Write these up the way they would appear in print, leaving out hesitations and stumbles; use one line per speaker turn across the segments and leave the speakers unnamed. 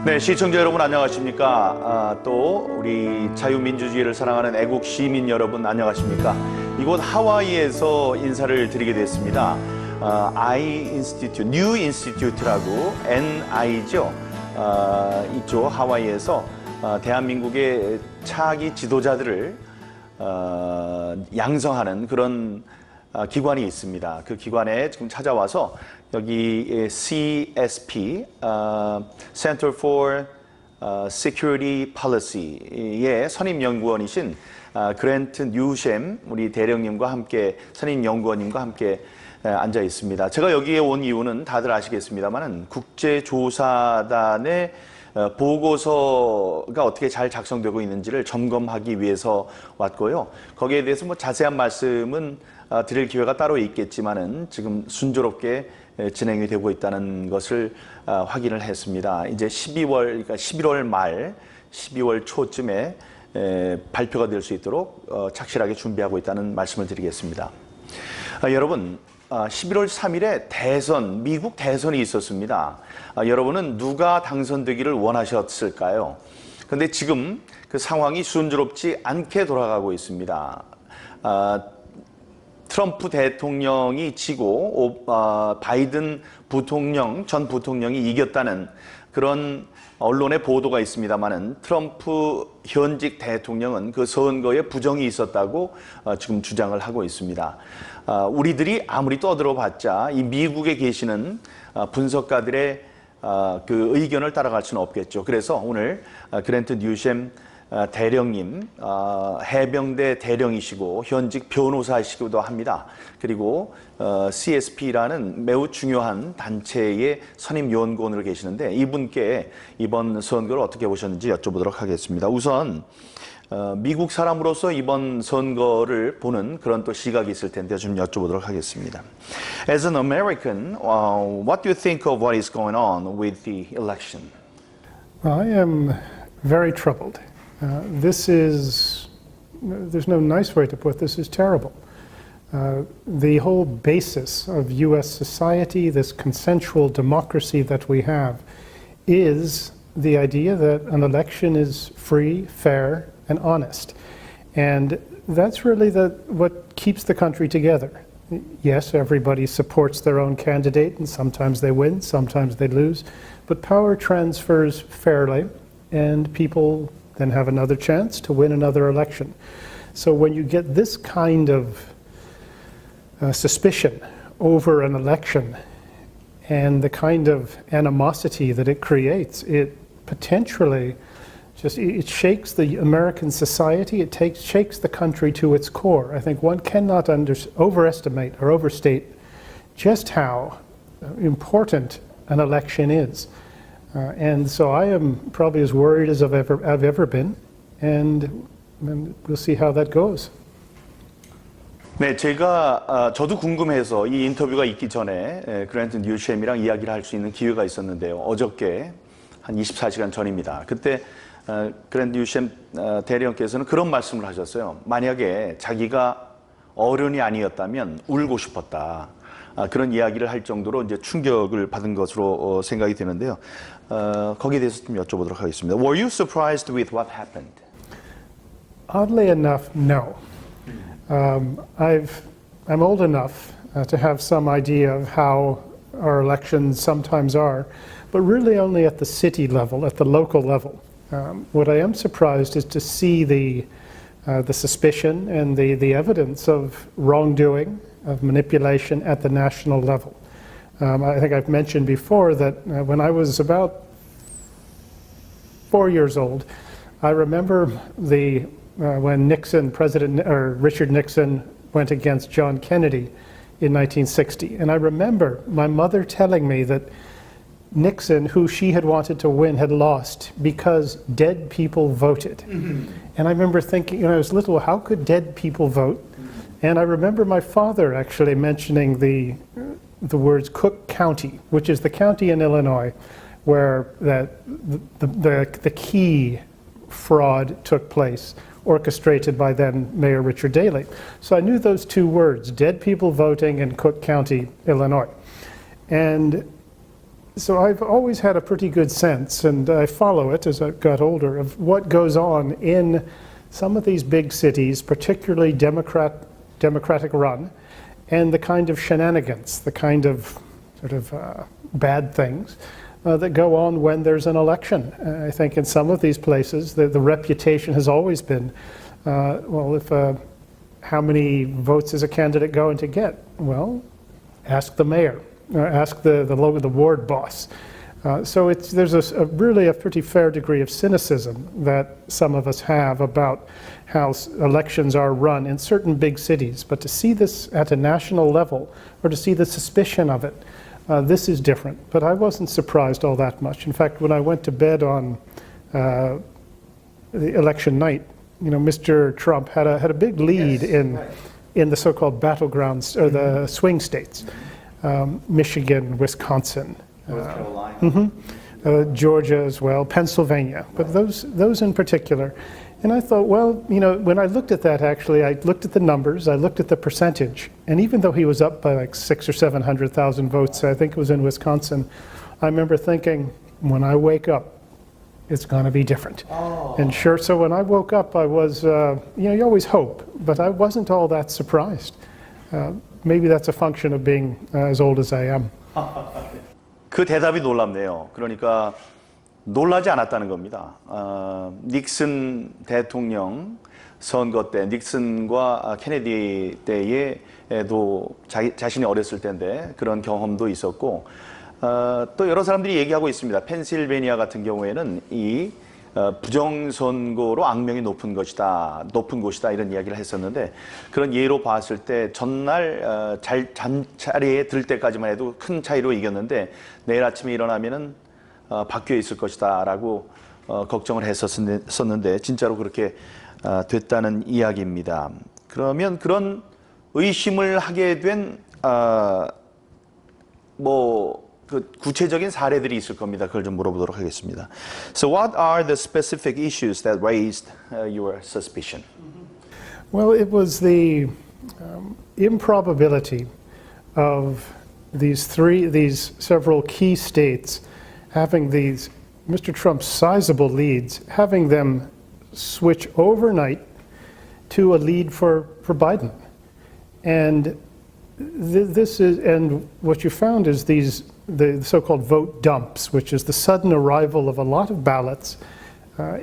네, 시청자 여러분 안녕하십니까? 또 우리 자유민주주의를 사랑하는 애국 시민 여러분 안녕하십니까? 이곳 하와이에서 인사를 드리게 됐습니다. I Institute, New Institute라고 NI죠. 이쪽 하와이에서 대한민국의 차기 지도자들을 양성하는 그런 기관이 있습니다. 그 기관에 지금 찾아와서 여기 CSP, Center for Security Policy의 선임연구원이신 그랜트 뉴셈 우리 대령님과 함께 선임연구원님과 함께 앉아 있습니다. 제가 여기에 온 이유는 다들 아시겠습니다만은 국제조사단의 보고서가 어떻게 잘 작성되고 있는지를 점검하기 위해서 왔고요. 거기에 대해서 뭐 자세한 말씀은 드릴 기회가 따로 있겠지만은 지금 순조롭게 진행이 되고 있다는 것을 확인을 했습니다. 이제 12월, 그러니까 11월 말, 12월 초쯤에 발표가 될 수 있도록 착실하게 준비하고 있다는 말씀을 드리겠습니다. 여러분, 11월 3일에 대선, 미국 대선이 있었습니다. 여러분은 누가 당선되기를 원하셨을까요? 그런데 지금 그 상황이 순조롭지 않게 돌아가고 있습니다. 트럼프 대통령이 지고 바이든 전 부통령이 이겼다는 그런 언론의 보도가 있습니다만은 트럼프 현직 대통령은 그 선거에 부정이 있었다고 지금 주장을 하고 있습니다. 우리들이 아무리 떠들어봤자 이 미국에 계시는 분석가들의 그 의견을 따라갈 수는 없겠죠. 그래서 오늘 그랜트 뉴셈 대령님, 해병대 대령이시고 현직 변호사이시기도 합니다. 그리고 CSP라는 매우 중요한 단체의 선임연구원으로 계시는데 이분께 이번 선거를 어떻게 보셨는지 여쭤보도록 하겠습니다. 우선 미국 사람으로서 이번 선거를 보는 그런 또 시각이 있을 텐데 좀 여쭤보도록 하겠습니다. As an American, what do you think of what is going on with the election?
I am very troubled. There's no nice way to put this, is terrible. The whole basis of U.S. society, this consensual democracy that we have, is the idea that an election is free, fair, and honest. And that's really what keeps the country together. Yes, everybody supports their own candidate, and sometimes they win, sometimes they lose, but power transfers fairly, and people then have another chance to win another election. So when you get this kind of suspicion over an election and the kind of animosity that it creates, it potentially it shakes the American society, it shakes the country to its core. I think one cannot overestimate or overstate just how important an election is. And so I am probably as worried as I've ever been, and we'll see how that goes.
네, 저도 궁금해서 이 인터뷰가 있기 전에 그랜트 뉴셈이랑 이야기를 할 수 있는 기회가 있었는데요. 어저께 한 24시간 전입니다. 그때 그랜트 뉴셈 대령께서는 그런 말씀을 하셨어요. 만약에 자기가 어른이 아니었다면 울고 싶었다. 그런 이야기를 할 정도로 이제 충격을 받은 것으로 생각이 되는데요. 거기에 대해서 좀 여쭤보도록 하겠습니다. Were you surprised with what happened?
Oddly enough, no. I'm old enough to have some idea of how our elections sometimes are, but really only at the city level, at the local level. What I am surprised is to see the suspicion and the evidence of wrongdoing, of manipulation at the national level. I think I've mentioned before that when I was about 4 years old, I remember when Richard Nixon went against John Kennedy in 1960. And I remember my mother telling me that Nixon, who she had wanted to win, had lost because dead people voted. Mm-hmm. And I remember thinking, when I was little, how could dead people vote? Mm-hmm. And I remember my father actually mentioning the words Cook County, which is the county in Illinois where the key fraud took place, orchestrated by then Mayor Richard Daley. So I knew those two words, dead people voting in Cook County, Illinois. And So I've always had a pretty good sense, and I follow it as I've got older, of what goes on in some of these big cities, particularly Democratic run, and the kind of shenanigans, the kind of sort of bad things that go on when there's an election. I think in some of these places, the reputation has always been, how many votes is a candidate going to get? Well, ask the mayor, ask the ward boss. So there's really a pretty fair degree of cynicism that some of us have about how elections are run in certain big cities. But to see this at a national level, or to see the suspicion of it, this is different. But I wasn't surprised all that much. In fact, when I went to bed on the election night, Mr. Trump had a big lead in the so-called battlegrounds, or the swing states, Michigan, Wisconsin,
North Carolina,
Georgia as well, Pennsylvania, but those in particular. And I thought, well, when I looked at that, actually, I looked at the numbers, I looked at the percentage, and even though he was up by like 600,000 or 700,000 votes, I think it was in Wisconsin, I remember thinking, when I wake up, it's going to be different. And sure, so when I woke up, I was, you always hope, but I wasn't all that surprised. Maybe that's a function of being as old as I am.
그 대답이 놀랍네요. 그러니까 놀라지 않았다는 겁니다. 닉슨 대통령 선거 때, 닉슨과 케네디 때에도 자신이 어렸을 때인데 그런 경험도 있었고, 또 여러 사람들이 얘기하고 있습니다. 펜실베니아 같은 경우에는 이 부정선거로 악명이 높은 곳이다 이런 이야기를 했었는데, 그런 예로 봤을 때 전날 잠자리에 들 때까지만 해도 큰 차이로 이겼는데 내일 아침에 일어나면은 바뀌어 있을 것이다 라고 걱정을 했었는데 진짜로 그렇게 됐다는 이야기입니다. 그러면 그런 의심을 하게 된 그 구체적인 사례들이 있을 겁니다. 그걸 좀 물어보도록 하겠습니다. So what are the specific issues that raised your suspicion?
Well, it was the improbability of these several key states having these Mr. Trump's sizable leads, having them switch overnight to a lead for Biden. And and what you found is the so-called vote dumps, which is the sudden arrival of a lot of ballots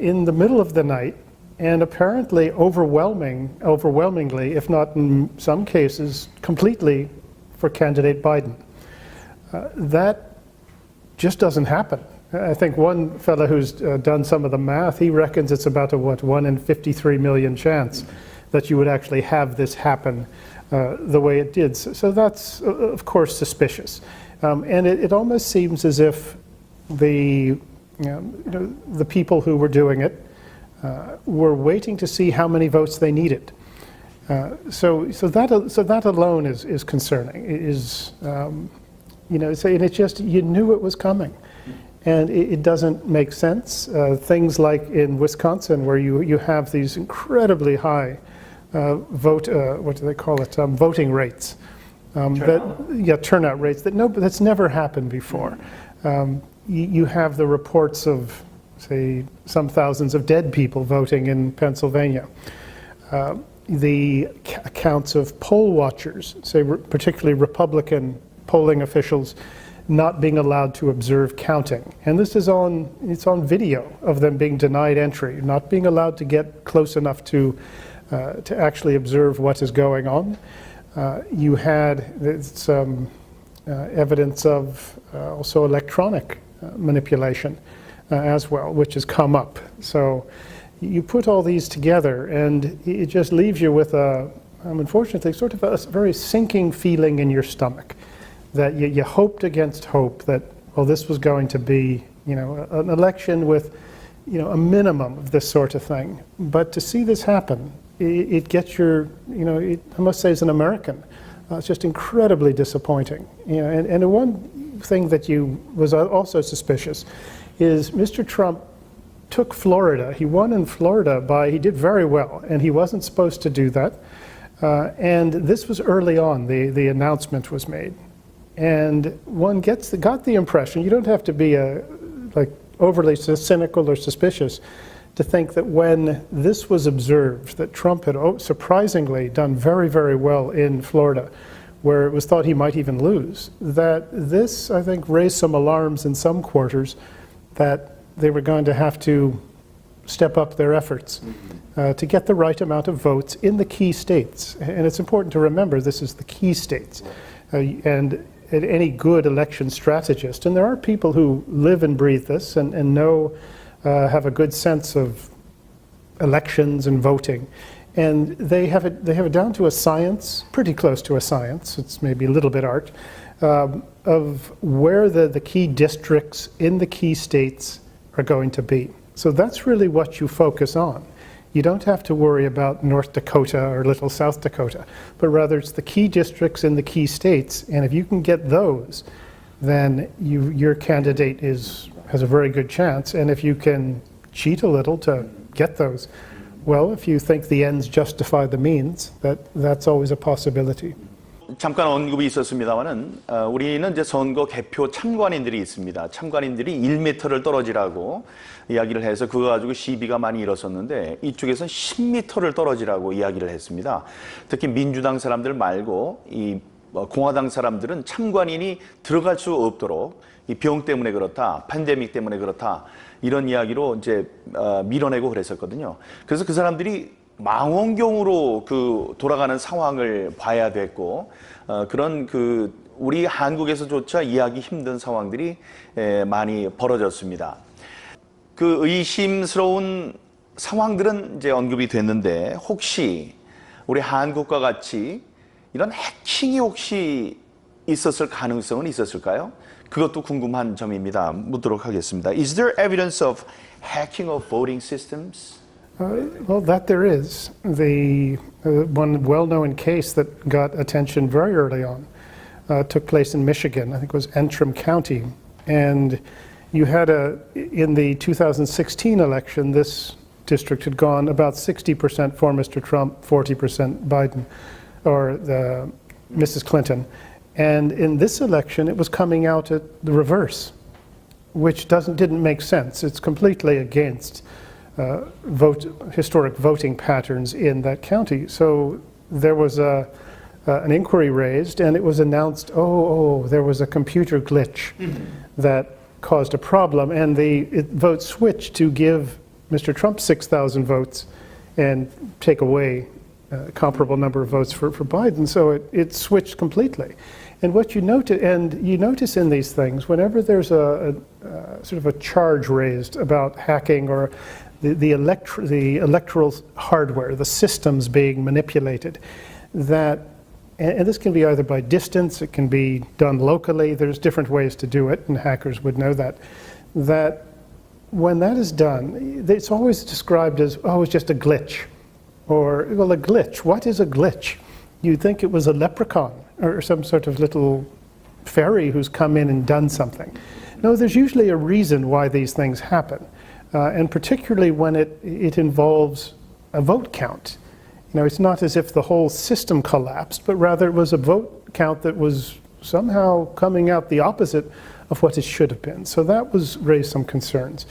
in the middle of the night, and apparently overwhelmingly, if not in some cases, completely for candidate Biden. That just doesn't happen. I think one fellow who's done some of the math, he reckons it's about a 1 in 53 million chance that you would actually have this happen the way it did. So that's, of course, suspicious. And it almost seems as if the people who were doing it were waiting to see how many votes they needed. So that alone is concerning. And it's just, you knew it was coming. And it doesn't make sense. Things like in Wisconsin, where you have these incredibly high voting rates. Turnout rates that's never happened before. You have the reports of, say, some thousands of dead people voting in Pennsylvania. The accounts of poll watchers, say particularly Republican polling officials, not being allowed to observe counting. And this is on video of them being denied entry, not being allowed to get close enough to actually observe what is going on. You had some evidence of also electronic manipulation as well, which has come up. So you put all these together and it just leaves you with unfortunately, sort of a very sinking feeling in your stomach, that you hoped against hope that, well, this was going to be, an election with, a minimum of this sort of thing. But to see this happen, it gets I must say as an American, it's just incredibly disappointing. And one thing that was also suspicious is Mr. Trump took Florida. He won in Florida he did very well, and he wasn't supposed to do that. And this was early on, the announcement was made. And one got the impression, you don't have to be overly cynical or suspicious to think that when this was observed, that Trump had surprisingly done very, very well in Florida, where it was thought he might even lose, that this, I think, raised some alarms in some quarters that they were going to have to step up their efforts to get the right amount of votes in the key states. And it's important to remember this is the key states. And any good election strategist, and there are people who live and breathe this and know, have a good sense of elections and voting. And they have it down to a science, pretty close to a science, it's maybe a little bit art, of where the key districts in the key states are going to be. So that's really what you focus on. You don't have to worry about North Dakota or little South Dakota, but rather it's the key districts in the key states, and if you can get those, then your candidate has a very good chance. And if you can cheat a little to get those, well, if you think the ends justify the means, that's always a possibility.
잠깐 언급이 있었습니다만은 우리는 이제 선거 개표 참관인들이 있습니다. 참관인들이 1m를 떨어지라고 이야기를 해서 그거 가지고 시비가 많이 일었었는데 이쪽에서는 10m를 떨어지라고 이야기를 했습니다. 특히 민주당 사람들 말고 이 공화당 사람들은 참관인이 들어갈 수 없도록 이 병 때문에 그렇다, 팬데믹 때문에 그렇다 이런 이야기로 이제 밀어내고 그랬었거든요. 그래서 그 사람들이 망원경으로 그 돌아가는 상황을 봐야 됐고 그런 우리 한국에서조차 이해하기 힘든 상황들이 많이 벌어졌습니다. 그 의심스러운 상황들은 이제 언급이 됐는데 혹시 우리 한국과 같이 이런 해킹이 혹시 있었을 가능성은 있었을까요? 그것도 궁금한 점입니다. 묻도록 하겠습니다. Is there evidence of hacking of voting systems?
Well, that there is. The one well-known case that got attention very early on took place in Michigan. I think it was Antrim County. And you had in the 2016 election, this district had gone about 60% for Mr. Trump, 40% Biden, or Mrs. Clinton. And in this election, it was coming out at the reverse, which didn't make sense. It's completely against historic voting patterns in that county. So there was an inquiry raised, and it was announced, there was a computer glitch that caused a problem, and the vote switched to give Mr. Trump 6,000 votes and take away a comparable number of votes for Biden. So it switched completely. And what you notice in these things, whenever there's a sort of a charge raised about hacking or the electoral hardware, the systems being manipulated, and this can be either by distance, it can be done locally, there's different ways to do it, and hackers would know that when that is done, it's always described as, it's just a glitch. Or, well, a glitch, what is a glitch? You'd think it was a leprechaun or some sort of little fairy who's come in and done something. No, there's usually a reason why these things happen. And particularly when it involves a vote count. It's not as if the whole system collapsed, but rather it was a vote count that was somehow coming out the opposite of what it should have been. So that raised some concerns.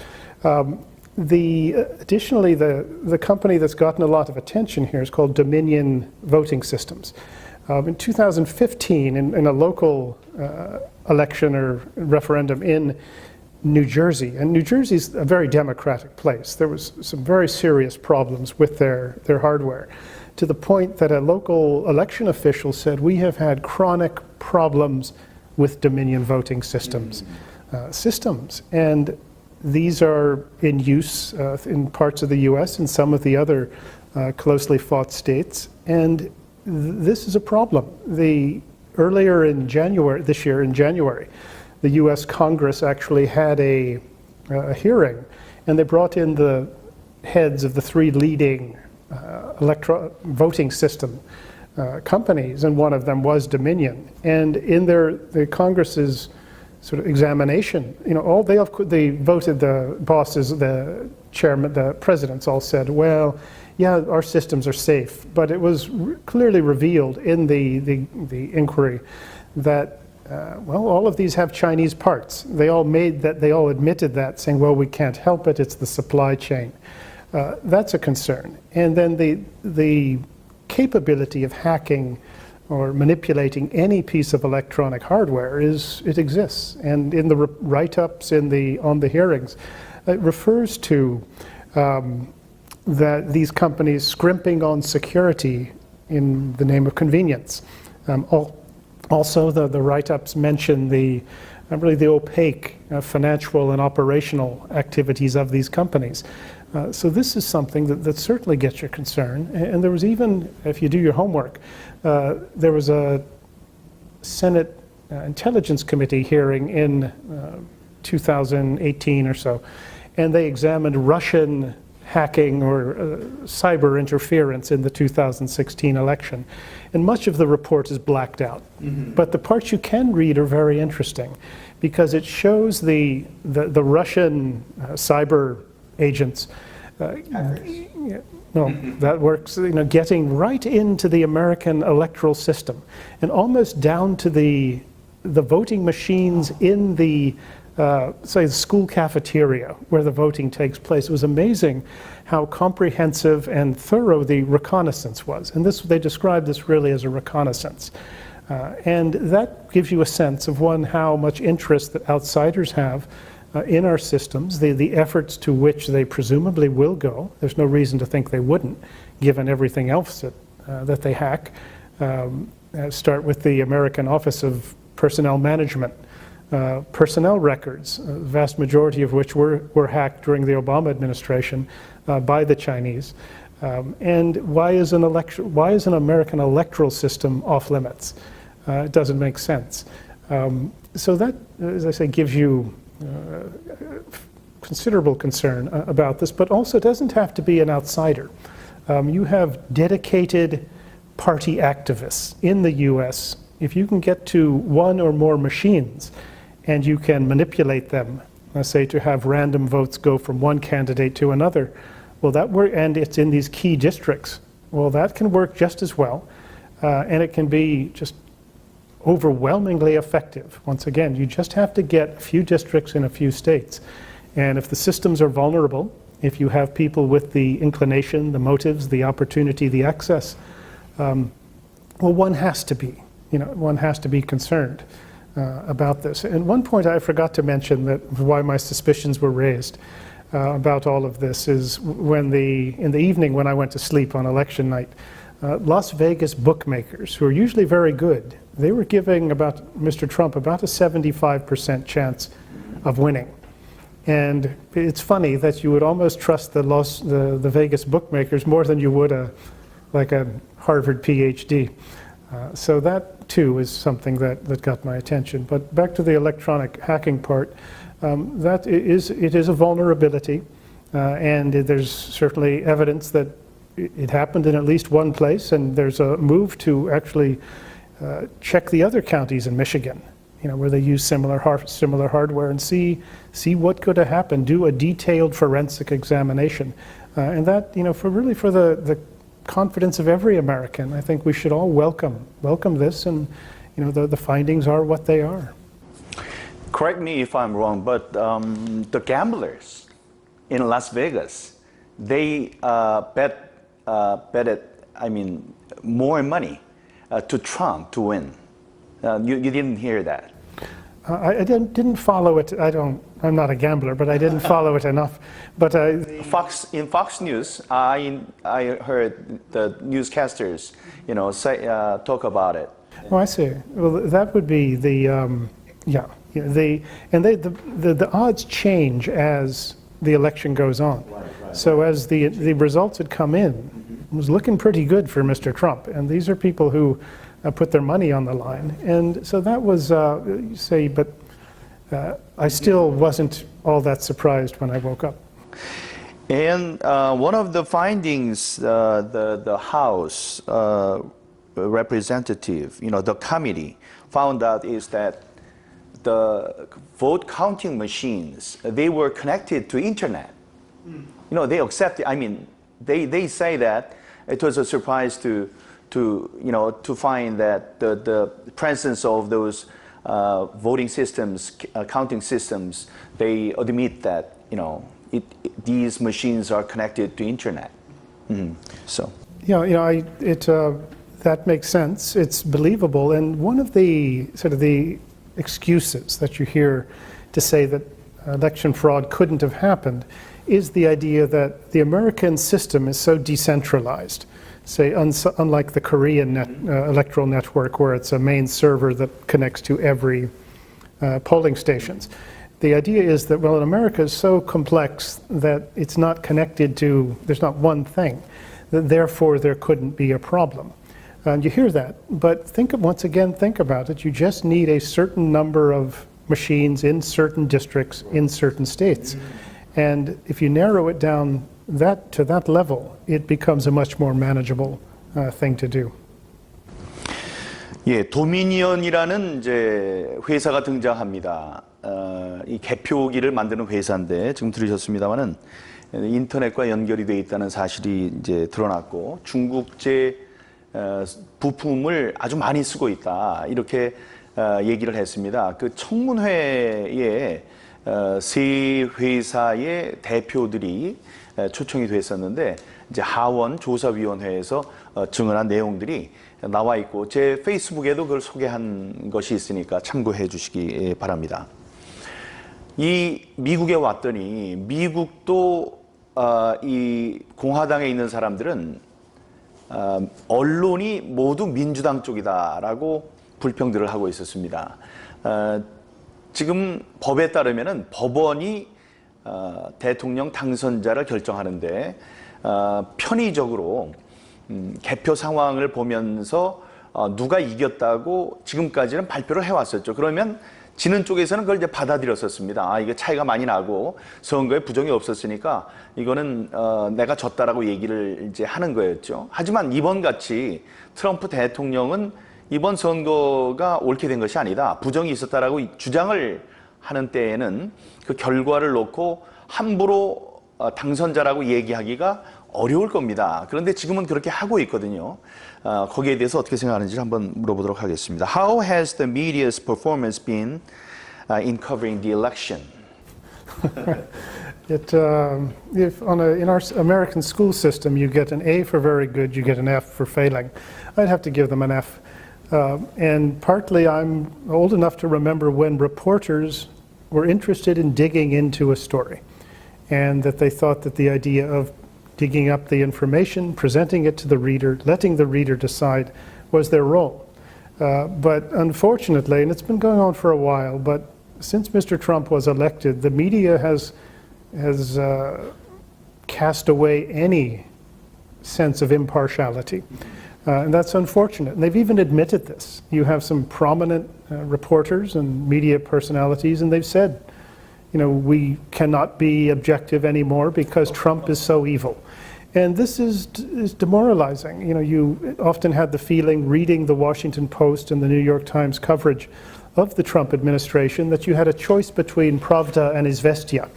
Additionally, the company that's gotten a lot of attention here is called Dominion Voting Systems. In 2015, in a local election or referendum in New Jersey, and New Jersey's a very democratic place. There was some very serious problems with their hardware, to the point that a local election official said, we have had chronic problems with Dominion voting systems. And these are in use in parts of the US and some of the other closely fought states. And this is a problem. Earlier in this year in January, the US Congress actually had a hearing, and they brought in the heads of the three leading voting system companies, and one of them was Dominion. And in the Congress's sort of examination, they voted, the bosses, the chairman, the presidents all said, well, yeah, our systems are safe. But it was clearly revealed in the inquiry that well, all of these have Chinese parts. They all admitted that, saying, well, we can't help it, it's the supply chain. That's a concern. And then the capability of hacking or manipulating any piece of electronic hardware it exists. And in the write-ups on the hearings, it refers to that these companies scrimping on security in the name of convenience. Also, the write-ups mention really the opaque financial and operational activities of these companies. So this is something that certainly gets your concern. And there was even, if you do your homework, there was a Senate Intelligence Committee hearing in 2018 or so, and they examined Russian hacking or cyber interference in the 2016 election. And much of the report is blacked out. Mm-hmm. But the parts you can read are very interesting because it shows the Russian cyber agents that works, getting right into the American electoral system and almost down to the voting machines in the say the school cafeteria where the voting takes place. It was amazing how comprehensive and thorough the reconnaissance was. And they described this really as a reconnaissance. And that gives you a sense of how much interest that outsiders have in our systems, the efforts to which they presumably will go. There's no reason to think they wouldn't, given everything else that they hack. Start with the American Office of Personnel Management. Personnel records, the vast majority of which were hacked during the Obama administration by the Chinese. And why is an American electoral system off limits? It doesn't make sense. So that, as I say, gives you considerable concern about this, but also doesn't have to be an outsider. You have dedicated party activists in the US. If you can get to one or more machines and you can manipulate them, let's say to have random votes go from one candidate to another, well, and it's in these key districts, well, that can work just as well, and it can be just overwhelmingly effective. Once again, you just have to get a few districts in a few states. And if the systems are vulnerable, if you have people with the inclination, the motives, the opportunity, the access, well, one has to be concerned about this. And one point I forgot to mention that why my suspicions were raised about all of this is in the evening when I went to sleep on election night, Las Vegas bookmakers, who are usually very good, they were giving Mr. Trump about a 75% chance of winning. And it's funny that you would almost trust the Vegas bookmakers more than you would a Harvard PhD. So that too is something that got my attention. But back to the electronic hacking part, it is a vulnerability, and there's certainly evidence that it happened in at least one place, and there's a move to actually check the other counties in Michigan, where they use similar hardware and see what could have happened. Do a detailed forensic examination, and that for the confidence of every American, I think we should all welcome this, and the findings are what they are.
Correct me if I'm wrong, but the gamblers in Las Vegas, they betted more money to Trump to win. You didn't hear that?
I didn't follow it. I'm not a gambler, but I didn't follow it enough. But
in Fox News, I heard the newscasters, talk about it.
Oh, I see. Well, that would be the odds change as the election goes on. Right. So as the results had come in, it was looking pretty good for Mr. Trump, and these are people who put their money on the line, and so that was but I still wasn't all that surprised when I woke up.
And one of the findings, the House representative, the committee found out is that the vote counting machines, they were connected to internet. They accepted. They say that it was a surprise to find that the presence of those voting systems, counting systems, they admit that these machines are connected to internet. So.
That makes sense. It's believable. And one of the the excuses that you hear to say that election fraud couldn't have happened is the idea that the American system is so decentralized. Say, unlike the Korean electoral network, where it's a main server that connects to every polling stations. The idea is that, well, in America is so complex that it's not connected to, there's not one thing, that therefore there couldn't be a problem. And you hear that, but once again, think about it. You just need a certain number of machines in certain districts in certain states. And if you narrow it down to that level, it becomes a much more manageable thing to do.
예, 도미니언이라는 이제 회사가 등장합니다. 이 개표기를 만드는 회사인데 지금 들으셨습니다만은 인터넷과 연결이 돼 있다는 사실이 이제 드러났고 중국제 부품을 아주 많이 쓰고 있다 이렇게 얘기를 했습니다. 그 청문회에 세 회사의 대표들이 초청이 됐었는데 이제 하원 조사위원회에서 증언한 내용들이 나와 있고 제 페이스북에도 그걸 소개한 것이 있으니까 참고해 주시기 바랍니다. 이 미국에 왔더니 미국도 이 공화당에 있는 사람들은 언론이 모두 민주당 쪽이다라고 불평들을 하고 있었습니다. 지금 법에 따르면은 법원이 대통령 당선자를 결정하는데 편의적으로 개표 상황을 보면서 누가 이겼다고 지금까지는 발표를 해왔었죠. 그러면 지는 쪽에서는 그걸 이제 받아들였었습니다. 이게 차이가 많이 나고 선거에 부정이 없었으니까 이거는 내가 졌다라고 얘기를 이제 하는 거였죠. 하지만 이번 같이 트럼프 대통령은 이번 선거가 옳게 된 것이 아니다. 부정이 있었다라고 주장을 하는 때에는 그 결과를 놓고 함부로 당선자라고 얘기하기가 어려울 겁니다. 그런데 지금은 그렇게 하고 있거든요. 거기에 대해서 어떻게 생각하는지 한번 물어보도록 하겠습니다. How has the media's performance been in covering the election?
In our American school system, you get an A for very good, you get an F for failing. I'd have to give them an F. And partly I'm old enough to remember when reporters were interested in digging into a story, and that they thought that the idea of digging up the information, presenting it to the reader, letting the reader decide was their role. But unfortunately, and it's been going on for a while, but since Mr. Trump was elected, the media has cast away any sense of impartiality. And that's unfortunate. And they've even admitted this. You have some prominent reporters and media personalities, and they've said, we cannot be objective anymore because Trump is so evil. And this is demoralizing. You often had the feeling reading the Washington Post and the New York Times coverage of the Trump administration that you had a choice between Pravda and Izvestia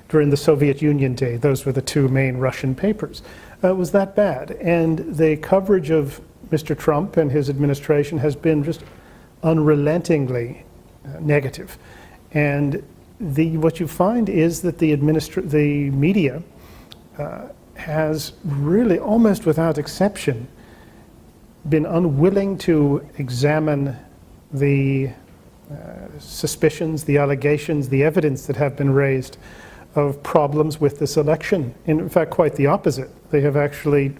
during the Soviet Union day. Those were the two main Russian papers. It was that bad. And the coverage of Mr. Trump and his administration has been just unrelentingly negative. And what you find is that the media has really, almost without exception, been unwilling to examine the suspicions, the allegations, the evidence that have been raised of problems with this election. In fact, quite the opposite. They have actually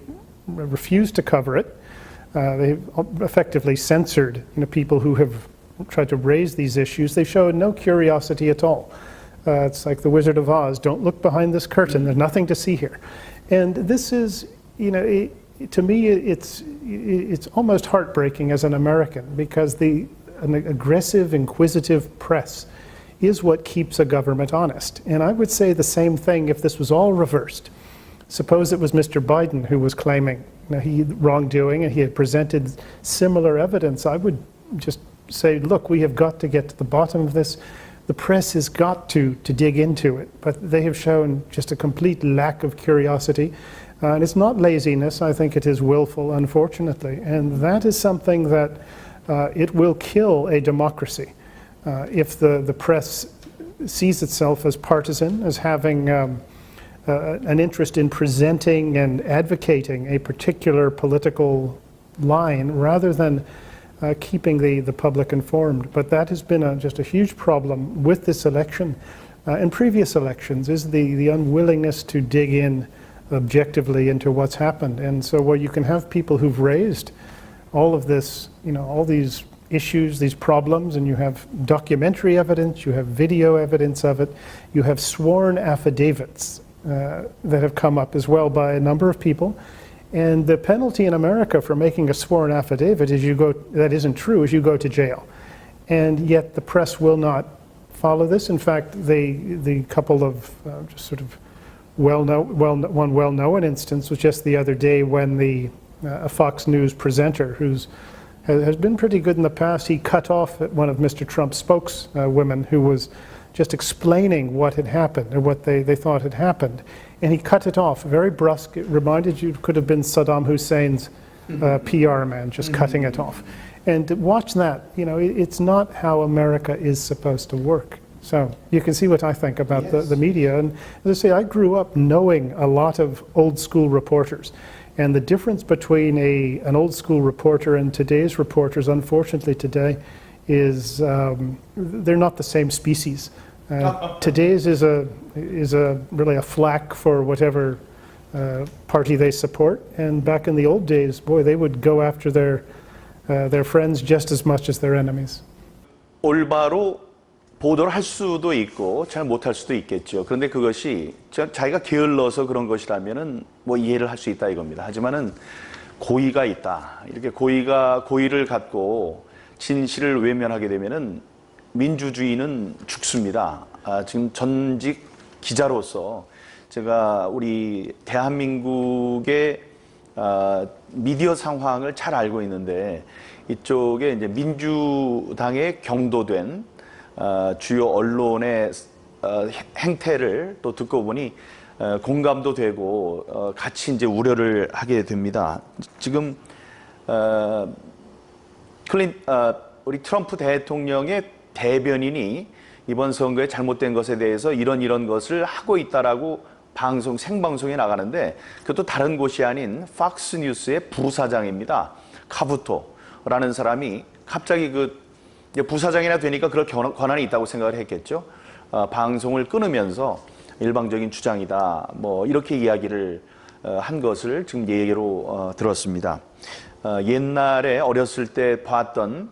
refused to cover it. They've effectively censored people who have tried to raise these issues. They showed no curiosity at all. It's like the Wizard of Oz. Don't look behind this curtain. There's nothing to see here. And this is, to me, it's almost heartbreaking as an American, because an aggressive, inquisitive press is what keeps a government honest. And I would say the same thing if this was all reversed. Suppose it was Mr. Biden who was claiming wrongdoing and he had presented similar evidence. I would just say, look, we have got to get to the bottom of this. The press has got to dig into it, but they have shown just a complete lack of curiosity. And it's not laziness, I think it is willful, unfortunately. And that is something that it will kill a democracy. If the press sees itself as partisan, as having an interest in presenting and advocating a particular political line rather than keeping the public informed. But that has been just a huge problem with this election and previous elections, is the unwillingness to dig in objectively into what's happened. And so where you can have people who've raised all of this, all these issues, these problems, and you have documentary evidence, you have video evidence of it, you have sworn affidavits that have come up as well by a number of people. And the penalty in America for making a sworn affidavit is that isn't true, is you go to jail. And yet the press will not follow this. In fact, the couple of just sort of one well-known instance was just the other day when a Fox News presenter has been pretty good in the past, he cut off one of Mr. Trump's spokeswomen who was just explaining what had happened and what they thought had happened. And he cut it off, very brusque. It reminded you, it could have been Saddam Hussein's PR man just cutting it off. And watch that, it's not how America is supposed to work. So you can see what I think about the media. And as I say, I grew up knowing a lot of old school reporters. And the difference between an old school reporter and today's reporters, unfortunately today, is they're not the same species. Today's is really a flack for whatever party they support. And back in the old days, boy, they would go after their friends just as much as their enemies.
올바로 보도를 할 수도 있고 잘 못할 수도 있겠죠. 그런데 그것이 자기가 게을러서 그런 것이라면은 뭐 이해를 할 수 있다 이겁니다. 하지만은 고의가 있다. 이렇게 고의를 갖고 진실을 외면하게 되면은 민주주의는 죽습니다. 지금 전직 기자로서 제가 우리 대한민국의 미디어 상황을 잘 알고 있는데 이쪽에 이제 민주당에 경도된 주요 언론의 행태를 또 듣고 보니 공감도 되고 같이 이제 우려를 하게 됩니다. 지금 우리 트럼프 대통령의 대변인이 이번 선거에 잘못된 것에 대해서 이런 것을 하고 있다라고 생방송에 나가는데 그것도 다른 곳이 아닌 팍스뉴스의 부사장입니다. 카부토라는 사람이 갑자기 부사장이나 되니까 그럴 권한이 있다고 생각을 했겠죠. 방송을 끊으면서 일방적인 주장이다. 뭐 이렇게 이야기를 한 것을 지금 얘기로 들었습니다. 옛날에 어렸을 때 봤던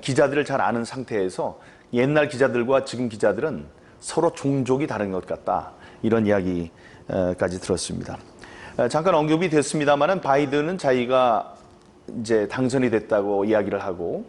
기자들을 잘 아는 상태에서 옛날 기자들과 지금 기자들은 서로 종족이 다른 것 같다. 이런 이야기까지 들었습니다. 잠깐 언급이 됐습니다만은 바이든은 자기가 이제 당선이 됐다고 이야기를 하고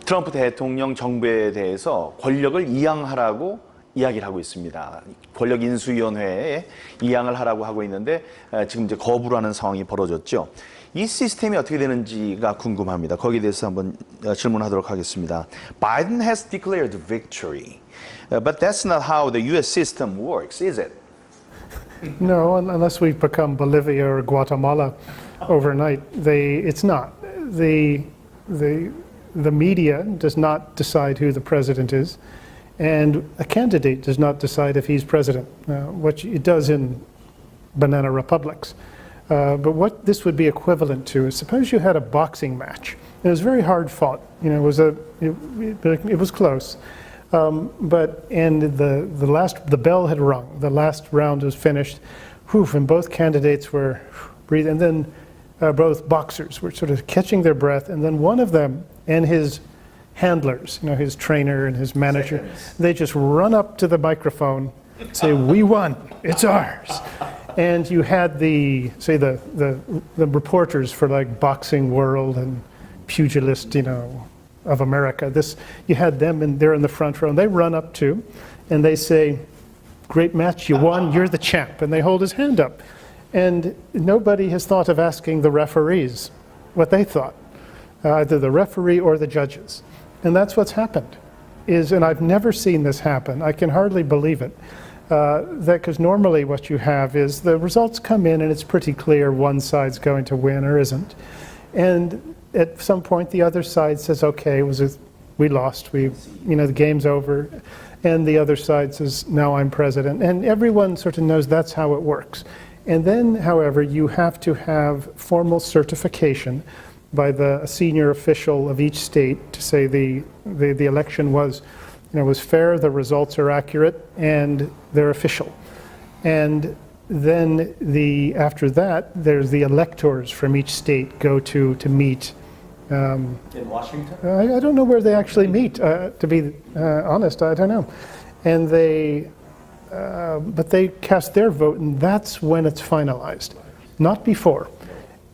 트럼프 대통령 정부에 대해서 권력을 이양하라고 이야기를 하고 있습니다. 권력인수위원회에 이양을 하라고 하고 있는데 지금 이제 거부를 하는 상황이 벌어졌죠. 이 시스템이 어떻게 되는지가 궁금합니다. 거기에 대해서 한번 질문하도록 하겠습니다. Biden has declared victory, but that's not how the U.S. system works, is it?
No, unless we become Bolivia or Guatemala overnight, it's not. The media does not decide who the president is, and a candidate does not decide if he's president, which it does in banana republics. But what this would be equivalent to is suppose you had a boxing match. It was very hard fought. It was close. But the bell had rung. The last round was finished. And both candidates were breathing. And then both boxers were sort of catching their breath. And then one of them and his handlers, his trainer and his manager, they just run up to the microphone, say, "We won. It's ours." And you had the reporters for like Boxing World and Pugilist, of America. You had them, and they're in the front row, and they run up to, and they say, "Great match, you won, you're the champ," and they hold his hand up. And nobody has thought of asking the referees what they thought, either the referee or the judges. And that's what's happened. And I've never seen this happen. I can hardly believe it. Because normally what you have is the results come in and it's pretty clear one side's going to win or isn't. And at some point the other side says, okay, it was we lost. The game's over. And the other side says, now I'm president. And everyone sort of knows that's how it works. And then, however, you have to have formal certification by the senior official of each state to say the election was fair, the results are accurate, and they're official. And then after that, there's the electors from each state go to meet.
In Washington?
I don't know where they actually meet, to be honest, I don't know. And but they cast their vote, and that's when it's finalized, not before.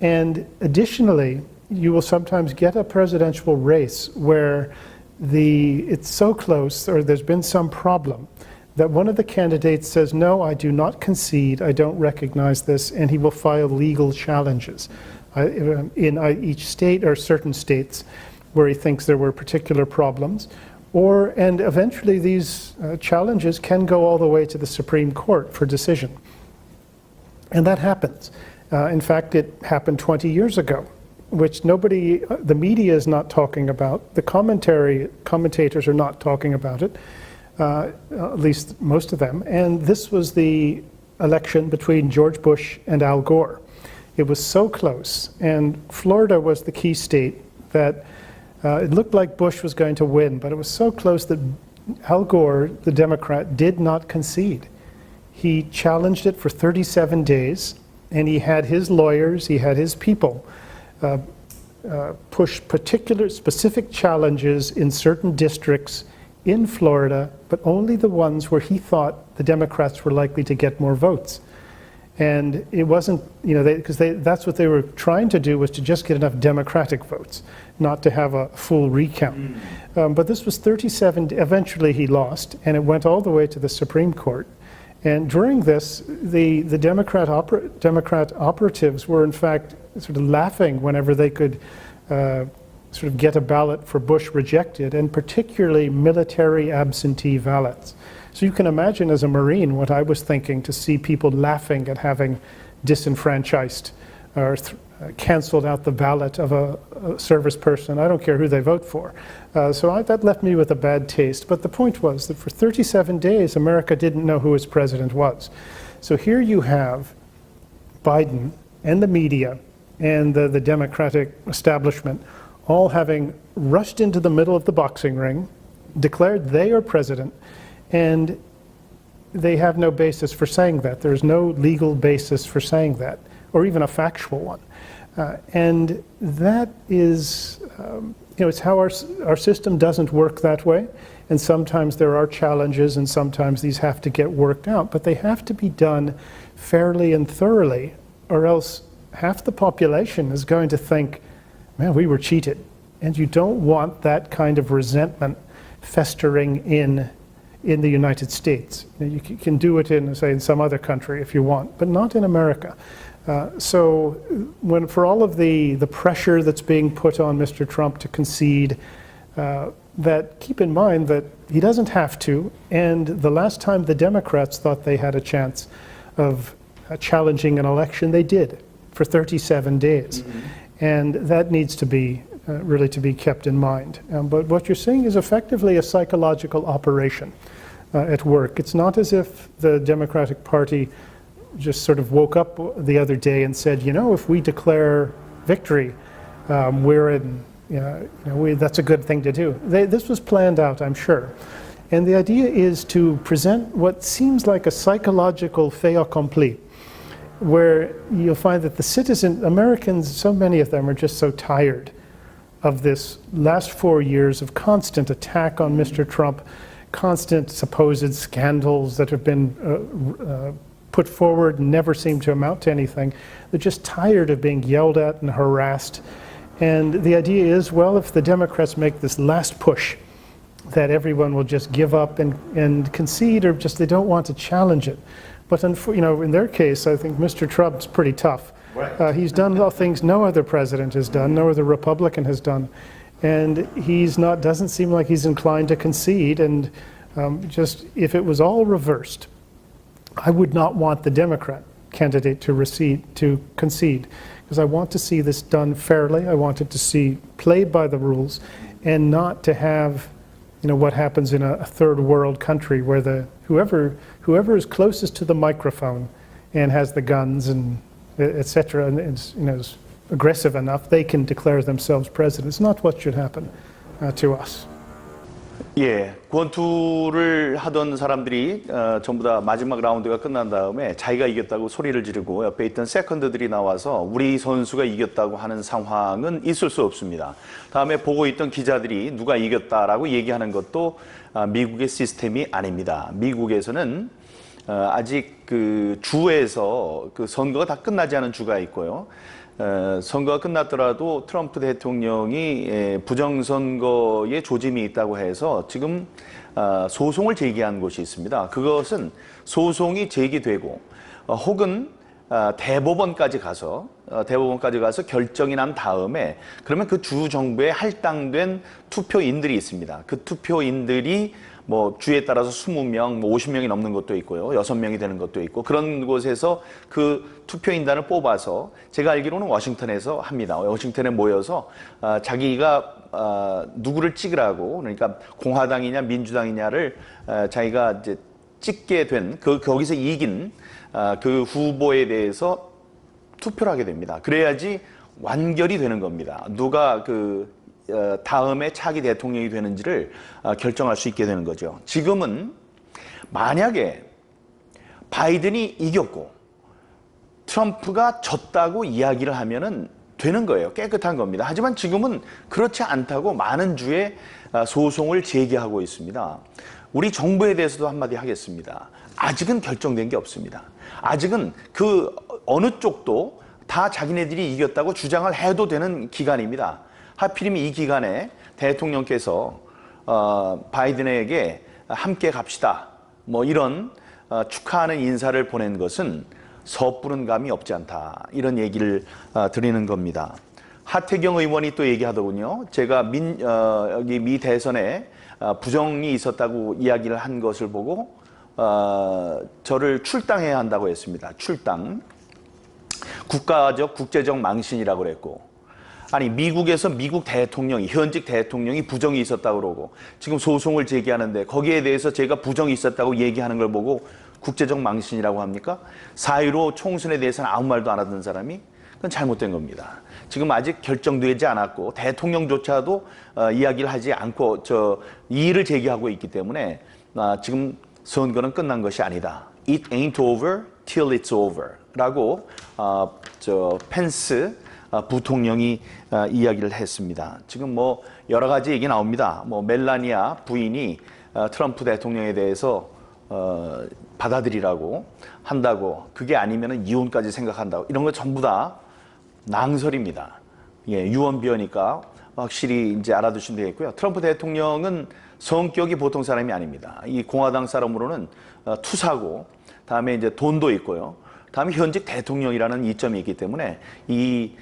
And additionally, you will sometimes get a presidential race where it's so close, or there's been some problem, that one of the candidates says, no, I do not concede, I don't recognize this, and he will file legal challenges in each state or certain states where he thinks there were particular problems. And eventually these challenges can go all the way to the Supreme Court for decision. And that happens. In fact, it happened 20 years ago, which the media is not talking about, the commentators are not talking about it, at least most of them. And this was the election between George Bush and Al Gore. It was so close, and Florida was the key state that it looked like Bush was going to win, but it was so close that Al Gore, the Democrat, did not concede. He challenged it for 37 days, and he had his lawyers, he had his people push particular specific challenges in certain districts in Florida, but only the ones where he thought the Democrats were likely to get more votes. And it wasn't, because that's what they were trying to do, was to just get enough Democratic votes, not to have a full recount. But this was 37, eventually he lost, and it went all the way to the Supreme Court. And during this, the Democrat operatives were in fact sort of laughing whenever they could sort of get a ballot for Bush rejected, and particularly military absentee ballots. So you can imagine as a Marine what I was thinking to see people laughing at having disenfranchised or canceled out the ballot of a service person. I don't care who they vote for. That left me with a bad taste. But the point was that for 37 days, America didn't know who its president was. So here you have Biden and the media and the Democratic establishment all having rushed into the middle of the boxing ring, declared they are president, and they have no basis for saying that. There's no legal basis for saying that, or even a factual one. And that is, it's how our system doesn't work that way. And sometimes there are challenges, and sometimes these have to get worked out. But they have to be done fairly and thoroughly, or else half the population is going to think, man, we were cheated. And you don't want that kind of resentment festering in the United States. You can do it in some other country if you want, but not in America. So for all of the pressure that's being put on Mr. Trump to concede, that keep in mind that he doesn't have to, and the last time the Democrats thought they had a chance of challenging an election, they did for 37 days. Mm-hmm. And that needs to be really to be kept in mind. But what you're seeing is effectively a psychological operation at work. It's not as if the Democratic Party just sort of woke up the other day and said, if we declare victory, that's a good thing to do. This was planned out, I'm sure. And the idea is to present what seems like a psychological fait accompli, where you'll find that the Americans, so many of them are just so tired of this last 4 years of constant attack on Mr. Trump, constant supposed scandals that have been put forward and never seem to amount to anything. They're just tired of being yelled at and harassed. And the idea is, well, if the Democrats make this last push, that everyone will just give up and concede, or just they don't want to challenge it. But in their case, I think Mr. Trump's pretty tough. Right. He's done things no other president has done, no other Republican has done, and doesn't seem like he's inclined to concede. And just if it was all reversed, I would not want the Democrat candidate to concede, because I want to see this done fairly. I want it to see played by the rules, and not to have, what happens in a third world country where whoever is closest to the microphone and has the guns and etc. and is aggressive enough, they can declare themselves president. It's not what should happen to us.
예, 권투를 하던 사람들이 전부 다 마지막 라운드가 끝난 다음에 자기가 이겼다고 소리를 지르고 옆에 있던 세컨드들이 나와서 우리 선수가 이겼다고 하는 상황은 있을 수 없습니다. 다음에 보고 있던 기자들이 누가 이겼다라고 얘기하는 것도 미국의 시스템이 아닙니다. 미국에서는 아직 그 주에서 그 선거가 다 끝나지 않은 주가 있고요. 선거가 끝났더라도 트럼프 대통령이 부정선거에 조짐이 있다고 해서 지금 소송을 제기한 곳이 있습니다. 그것은 소송이 제기되고 혹은 대법원까지 가서 결정이 난 다음에 그러면 그 주 정부에 할당된 투표인들이 있습니다. 그 투표인들이 뭐 주에 따라서 20명, 50명이 넘는 것도 있고요. 6명이 되는 것도 있고 그런 곳에서 그 투표인단을 뽑아서 제가 알기로는 워싱턴에서 합니다. 워싱턴에 모여서 자기가 누구를 찍으라고 그러니까 공화당이냐 민주당이냐를 자기가 이제 찍게 된 거기서 이긴 그 후보에 대해서 투표를 하게 됩니다. 그래야지 완결이 되는 겁니다. 누가 다음에 차기 대통령이 되는지를 결정할 수 있게 되는 거죠. 지금은 만약에 바이든이 이겼고 트럼프가 졌다고 이야기를 하면은 되는 거예요. 깨끗한 겁니다. 하지만 지금은 그렇지 않다고 많은 주에 소송을 제기하고 있습니다. 우리 정부에 대해서도 한마디 하겠습니다. 아직은 결정된 게 없습니다. 아직은 그 어느 쪽도 다 자기네들이 이겼다고 주장을 해도 되는 기간입니다. 하필이면 이 기간에 대통령께서 바이든에게 함께 갑시다 뭐 이런 축하하는 인사를 보낸 것은 섣부른 감이 없지 않다 이런 얘기를 드리는 겁니다. 하태경 의원이 또 얘기하더군요. 제가 여기 미 대선에 부정이 있었다고 이야기를 한 것을 보고 저를 출당해야 한다고 했습니다. 출당. 국제적 망신이라고 그랬고 아니 미국에서 미국 대통령이 현직 대통령이 부정이 있었다고 그러고 지금 소송을 제기하는데 거기에 대해서 제가 부정이 있었다고 얘기하는 걸 보고 국제적 망신이라고 합니까? 4.15 총선에 대해서는 아무 말도 안 하던 사람이 그건 잘못된 겁니다. 지금 아직 결정되지 않았고 대통령조차도 이야기를 하지 않고 이의를 제기하고 있기 때문에 지금 선거는 끝난 것이 아니다. It ain't over till it's over 라고 펜스 부통령이 이야기를 했습니다. 지금 뭐 여러 가지 얘기 나옵니다. 뭐 멜라니아 부인이 트럼프 대통령에 대해서 받아들이라고 한다고 그게 아니면은 이혼까지 생각한다고 이런 거 전부 다 낭설입니다. 예, 유언비어니까 확실히 이제 알아두시면 되겠고요. 트럼프 대통령은 성격이 보통 사람이 아닙니다. 이 공화당 사람으로는 투사고 다음에 이제 돈도 있고요. 다음에 현직 대통령이라는 이점이 있기 때문에 이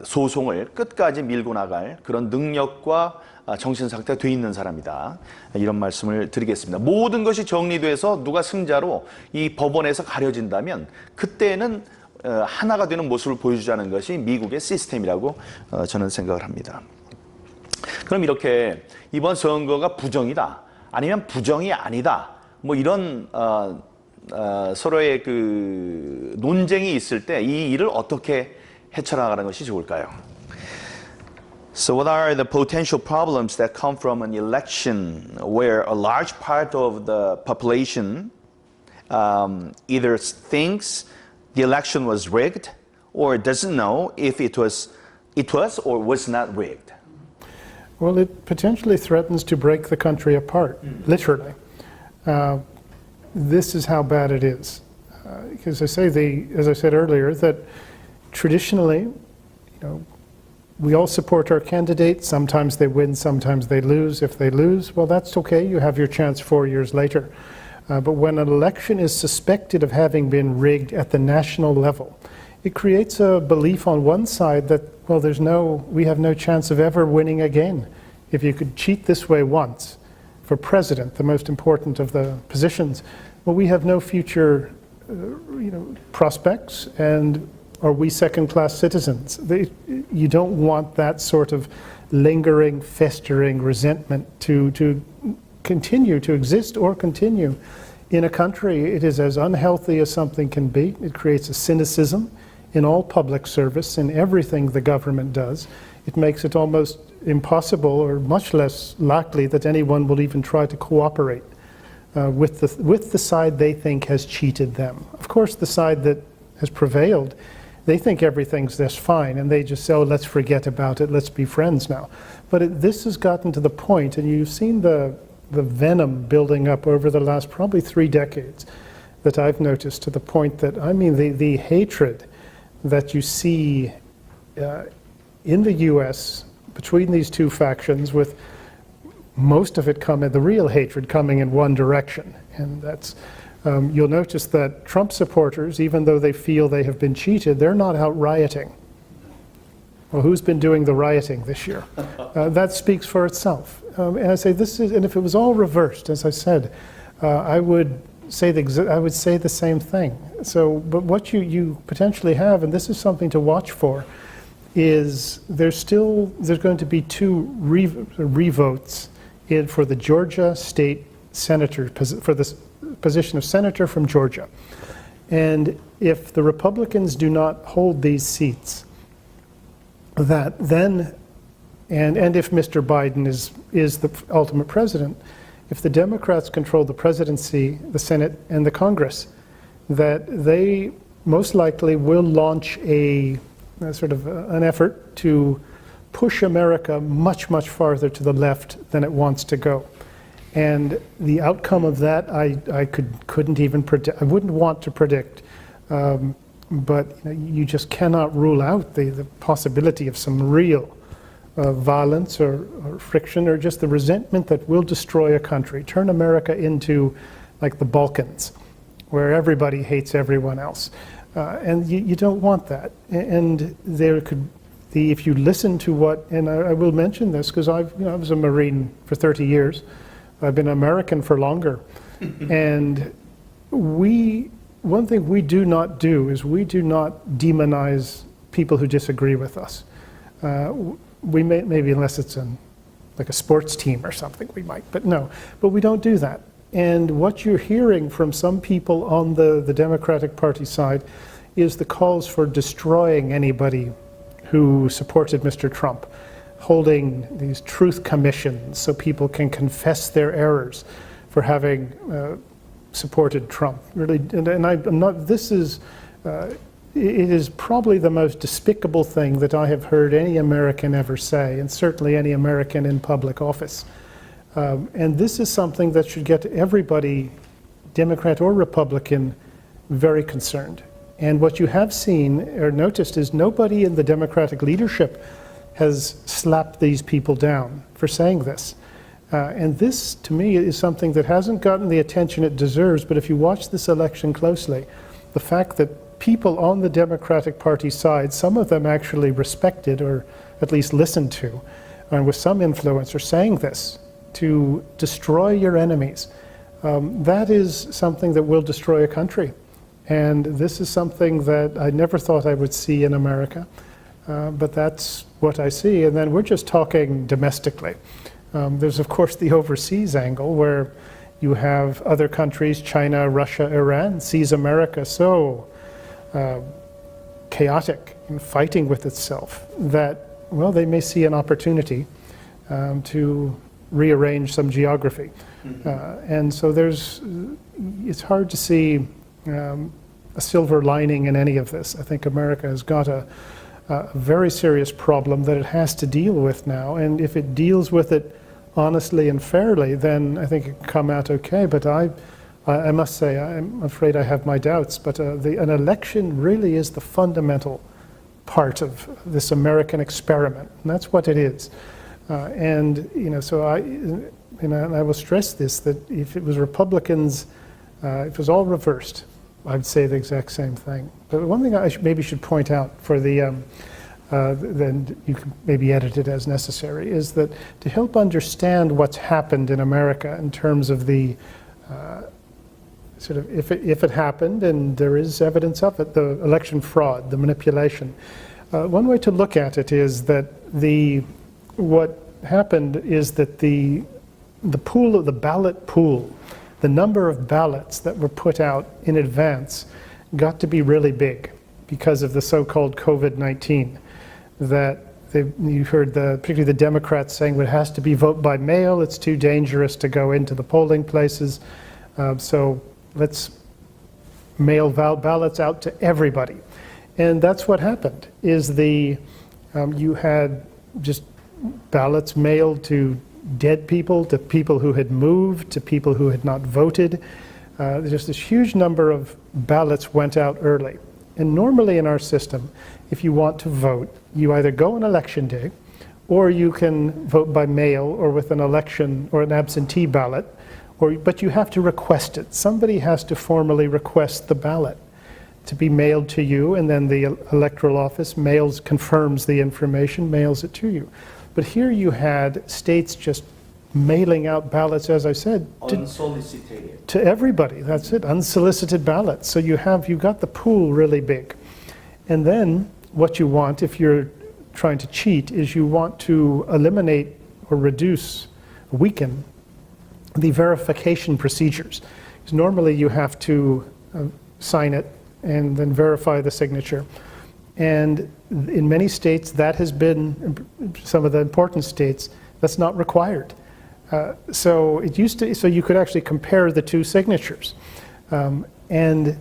소송을 끝까지 밀고 나갈 그런 능력과 정신 상태가 돼 있는 사람이다. 이런 말씀을 드리겠습니다. 모든 것이 정리돼서 누가 승자로 이 법원에서 가려진다면 그때는 하나가 되는 모습을 보여주자는 것이 미국의 시스템이라고 저는 생각을 합니다. 그럼 이렇게 이번 선거가 부정이다 아니면 부정이 아니다 뭐 이런 서로의 그 논쟁이 있을 때 이 일을 어떻게 헤쳐나가는 것이 좋을까요? So what are the potential problems that come from an election where a large part of the population either thinks the election was rigged or doesn't know if it was or was not rigged?
Well, it potentially threatens to break the country apart, literally. This is how bad it is. Because as I said earlier, that traditionally, we all support our candidates. Sometimes they win, sometimes they lose. If they lose, well, that's okay. You have your chance 4 years later. But when an election is suspected of having been rigged at the national level, it creates a belief on one side that, well, we have no chance of ever winning again. If you could cheat this way once, for president, the most important of the positions, well, we have no future, prospects, and are we second-class citizens? You don't want that sort of lingering, festering resentment to continue to exist or continue in a country. It is as unhealthy as something can be. It creates a cynicism in all public service, in everything the government does. It makes it almost impossible, or much less likely, that anyone will even try to cooperate with the side they think has cheated them. Of course, the side that has prevailed, they think everything's just fine, and they just say, oh, let's forget about it, let's be friends now. But this has gotten to the point, and you've seen the venom building up over the last probably 3 decades that I've noticed, to the point that, I mean, the hatred that you see in the US between these two factions, with most of it the real hatred coming in one direction. And that's, you'll notice that Trump supporters, even though they feel they have been cheated, they're not out rioting. Well, who's been doing the rioting this year? That speaks for itself. And I say this is, and if it was all reversed, as I said, I would say the same thing. So, but what you potentially have, and this is something to watch for, is there's going to be 2 revotes for the Georgia state senator, for the position of senator from Georgia. And if the Republicans do not hold these seats, that then, and if Mr. Biden is the ultimate president, if the Democrats control the presidency, the Senate, and the Congress, that they most likely will launch a sort of an effort to push America much, much farther to the left than it wants to go. And the outcome of that, I couldn't even predict. I wouldn't want to predict. But you just cannot rule out the possibility of some real violence or friction, or just the resentment that will destroy a country, turn America into like the Balkans, where everybody hates everyone else. And you don't want that. And there could be, if you listen to what, and I will mention this because I was a Marine for 30 years. I've been American for longer. And one thing we do not do is we do not demonize people who disagree with us. We maybe unless it's like a sports team or something, we might, but no. But we don't do that. And what you're hearing from some people on the Democratic Party side is the calls for destroying anybody who supported Mr. Trump, holding these truth commissions so people can confess their errors for having supported Trump. Really, and I'm not. This is. It is probably the most despicable thing that I have heard any American ever say, and certainly any American in public office. And this is something that should get everybody, Democrat or Republican, very concerned. And what you have seen or noticed is nobody in the Democratic leadership has slapped these people down for saying this. And this, to me, is something that hasn't gotten the attention it deserves. But if you watch this election closely, the fact that people on the Democratic Party side, some of them actually respected or at least listened to, and with some influence, are saying this to destroy your enemies. That is something that will destroy a country. And this is something that I never thought I would see in America. But that's what I see. And then we're just talking domestically. There's, of course, the overseas angle where you have other countries, China, Russia, Iran, sees America so chaotic and fighting with itself that, well, they may see an opportunity to rearrange some geography. And so it's hard to see a silver lining in any of this. I think America has got a very serious problem that it has to deal with now. And if it deals with it honestly and fairly, then I think it can come out okay. But I must say, I'm afraid I have my doubts. But an election really is the fundamental part of this American experiment, and that's what it is. So I will stress this, that if it was Republicans, if it was all reversed, I'd say the exact same thing. But one thing I maybe should point out for then you can maybe edit it as necessary, is that to help understand what's happened in America in terms of the sort of if it happened, and there is evidence of it, the election fraud, the manipulation. One way to look at it is that the what happened is that the ballot pool, the number of ballots that were put out in advance got to be really big because of the so-called COVID-19. That you heard particularly the Democrats saying, well, it has to be vote by mail, it's too dangerous to go into the polling places, so let's mail ballots out to everybody. And that's what happened, is you had just ballots mailed to dead people, to people who had moved, to people who had not voted. Just this huge number of ballots went out early. And normally in our system, if you want to vote, you either go on election day, or you can vote by mail or with an election or an absentee ballot, but you have to request it. Somebody has to formally request the ballot to be mailed to you, and then the electoral office confirms the information, mails it to you. But here you had states just mailing out ballots, as I said,
unsolicited
to everybody. That's it, unsolicited ballots. So you've got the pool really big. And then what you want, if you're trying to cheat, is you want to eliminate or weaken the verification procedures. Because normally you have to sign it and then verify the signature. And in many states, that has been, some of the important states, that's not required. So you could actually compare the two signatures. And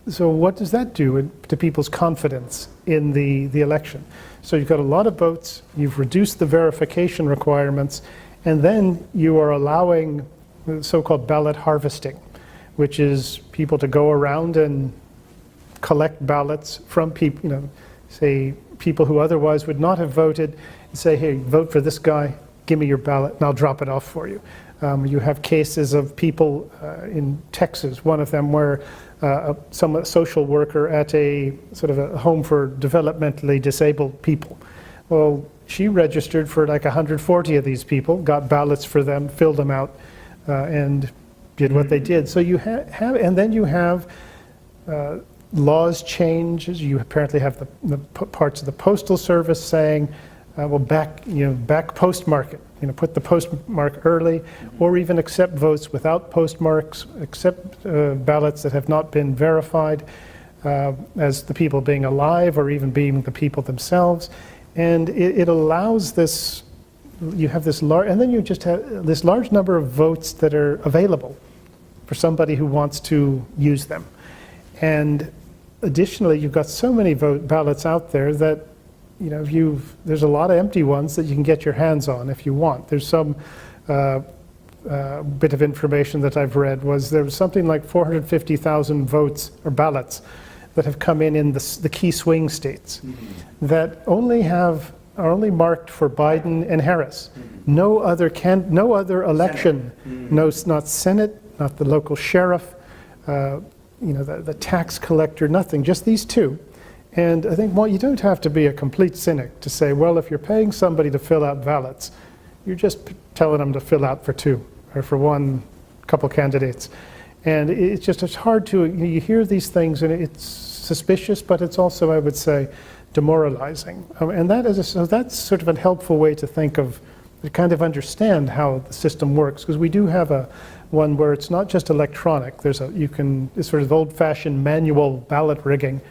so what does that do to people's confidence in the election? So you've got a lot of votes, you've reduced the verification requirements, and then you are allowing the so-called ballot harvesting, which is people to go around and collect ballots from people, say people who otherwise would not have voted, and say, hey, vote for this guy, give me your ballot, and I'll drop it off for you. You have cases of people in Texas, one of them where some social worker at a sort of a home for developmentally disabled people. Well, she registered for like 140 of these people, got ballots for them, filled them out, and did what they did. So you have, and then you have laws changes. You apparently have the parts of the Postal Service saying, well, back postmark it. Put the postmark early, or even accept votes without postmarks, accept ballots that have not been verified as the people being alive, or even being the people themselves. And it allows this. You have this large, and then you just have this large number of votes that are available for somebody who wants to use them. And additionally, you've got so many ballots out there that there's a lot of empty ones that you can get your hands on if you want. There's some bit of information that I've read there was something like 450,000 votes or ballots that have come in the key swing states that are only marked for Biden and Harris. No other election, not Senate, not the local sheriff, the tax collector, nothing, just these two. And I think, you don't have to be a complete cynic to say, well, if you're paying somebody to fill out ballots, you're just telling them to fill out for two or for one couple candidates. And it's hard to, you hear these things and it's suspicious, but it's also, I would say, demoralizing. And that's sort of a helpful way to think of, to kind of understand how the system works, because we do have one where it's not just electronic. It's sort of old-fashioned manual ballot rigging,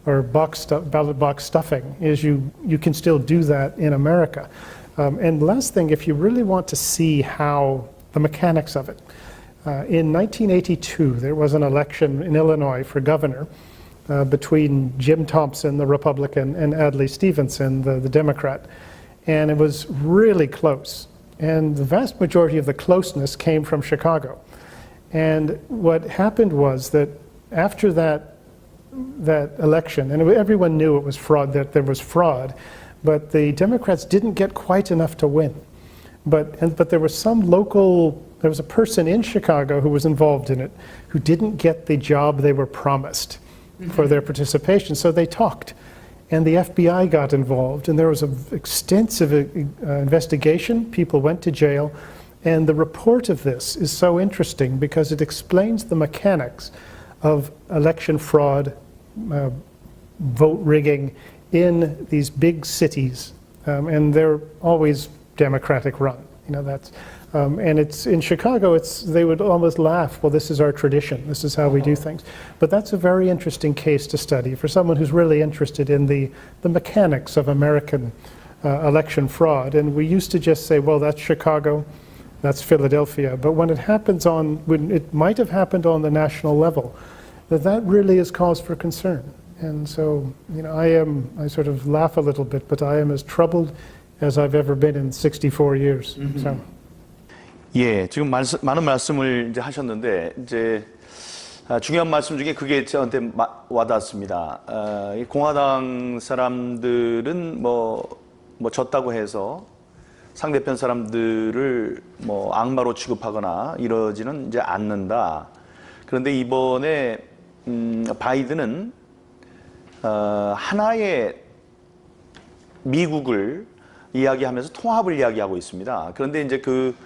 or ballot box stuffing, is you can still do that in America. And last thing, if you really want to see how the mechanics of it, in 1982 there was an election in Illinois for governor between Jim Thompson, the Republican, and Adlai Stevenson, the Democrat. And it was really close. And the vast majority of the closeness came from Chicago. And what happened was that after that election, and everyone knew it was fraud, that there was fraud, but the Democrats didn't get quite enough to win. But there was there was a person in Chicago who was involved in it who didn't get the job they were promised for their participation, so they talked. And the FBI got involved, and there was an extensive investigation. People went to jail, and the report of this is so interesting because it explains the mechanics of election fraud, vote rigging in these big cities. And they're always Democratic run. That's and it's in Chicago. They would almost laugh. Well, this is our tradition. This is how we do things. But that's a very interesting case to study for someone who's really interested in the mechanics of American election fraud. And we used to just say, well, that's Chicago, that's Philadelphia. But when it might have happened on the national level, that really is cause for concern. And so, I sort of laugh a little bit, but I am as troubled as I've ever been in 64 years. So.
예, 지금 많은 말씀을 이제 하셨는데 이제 중요한 말씀 중에 그게 저한테 와닿았습니다. 이 공화당 사람들은 뭐 졌다고 해서 상대편 사람들을 뭐 악마로 취급하거나 이러지는 이제 않는다. 그런데 이번에 바이든은 하나의 미국을 이야기하면서 통합을 이야기하고 있습니다. 그런데 이제 그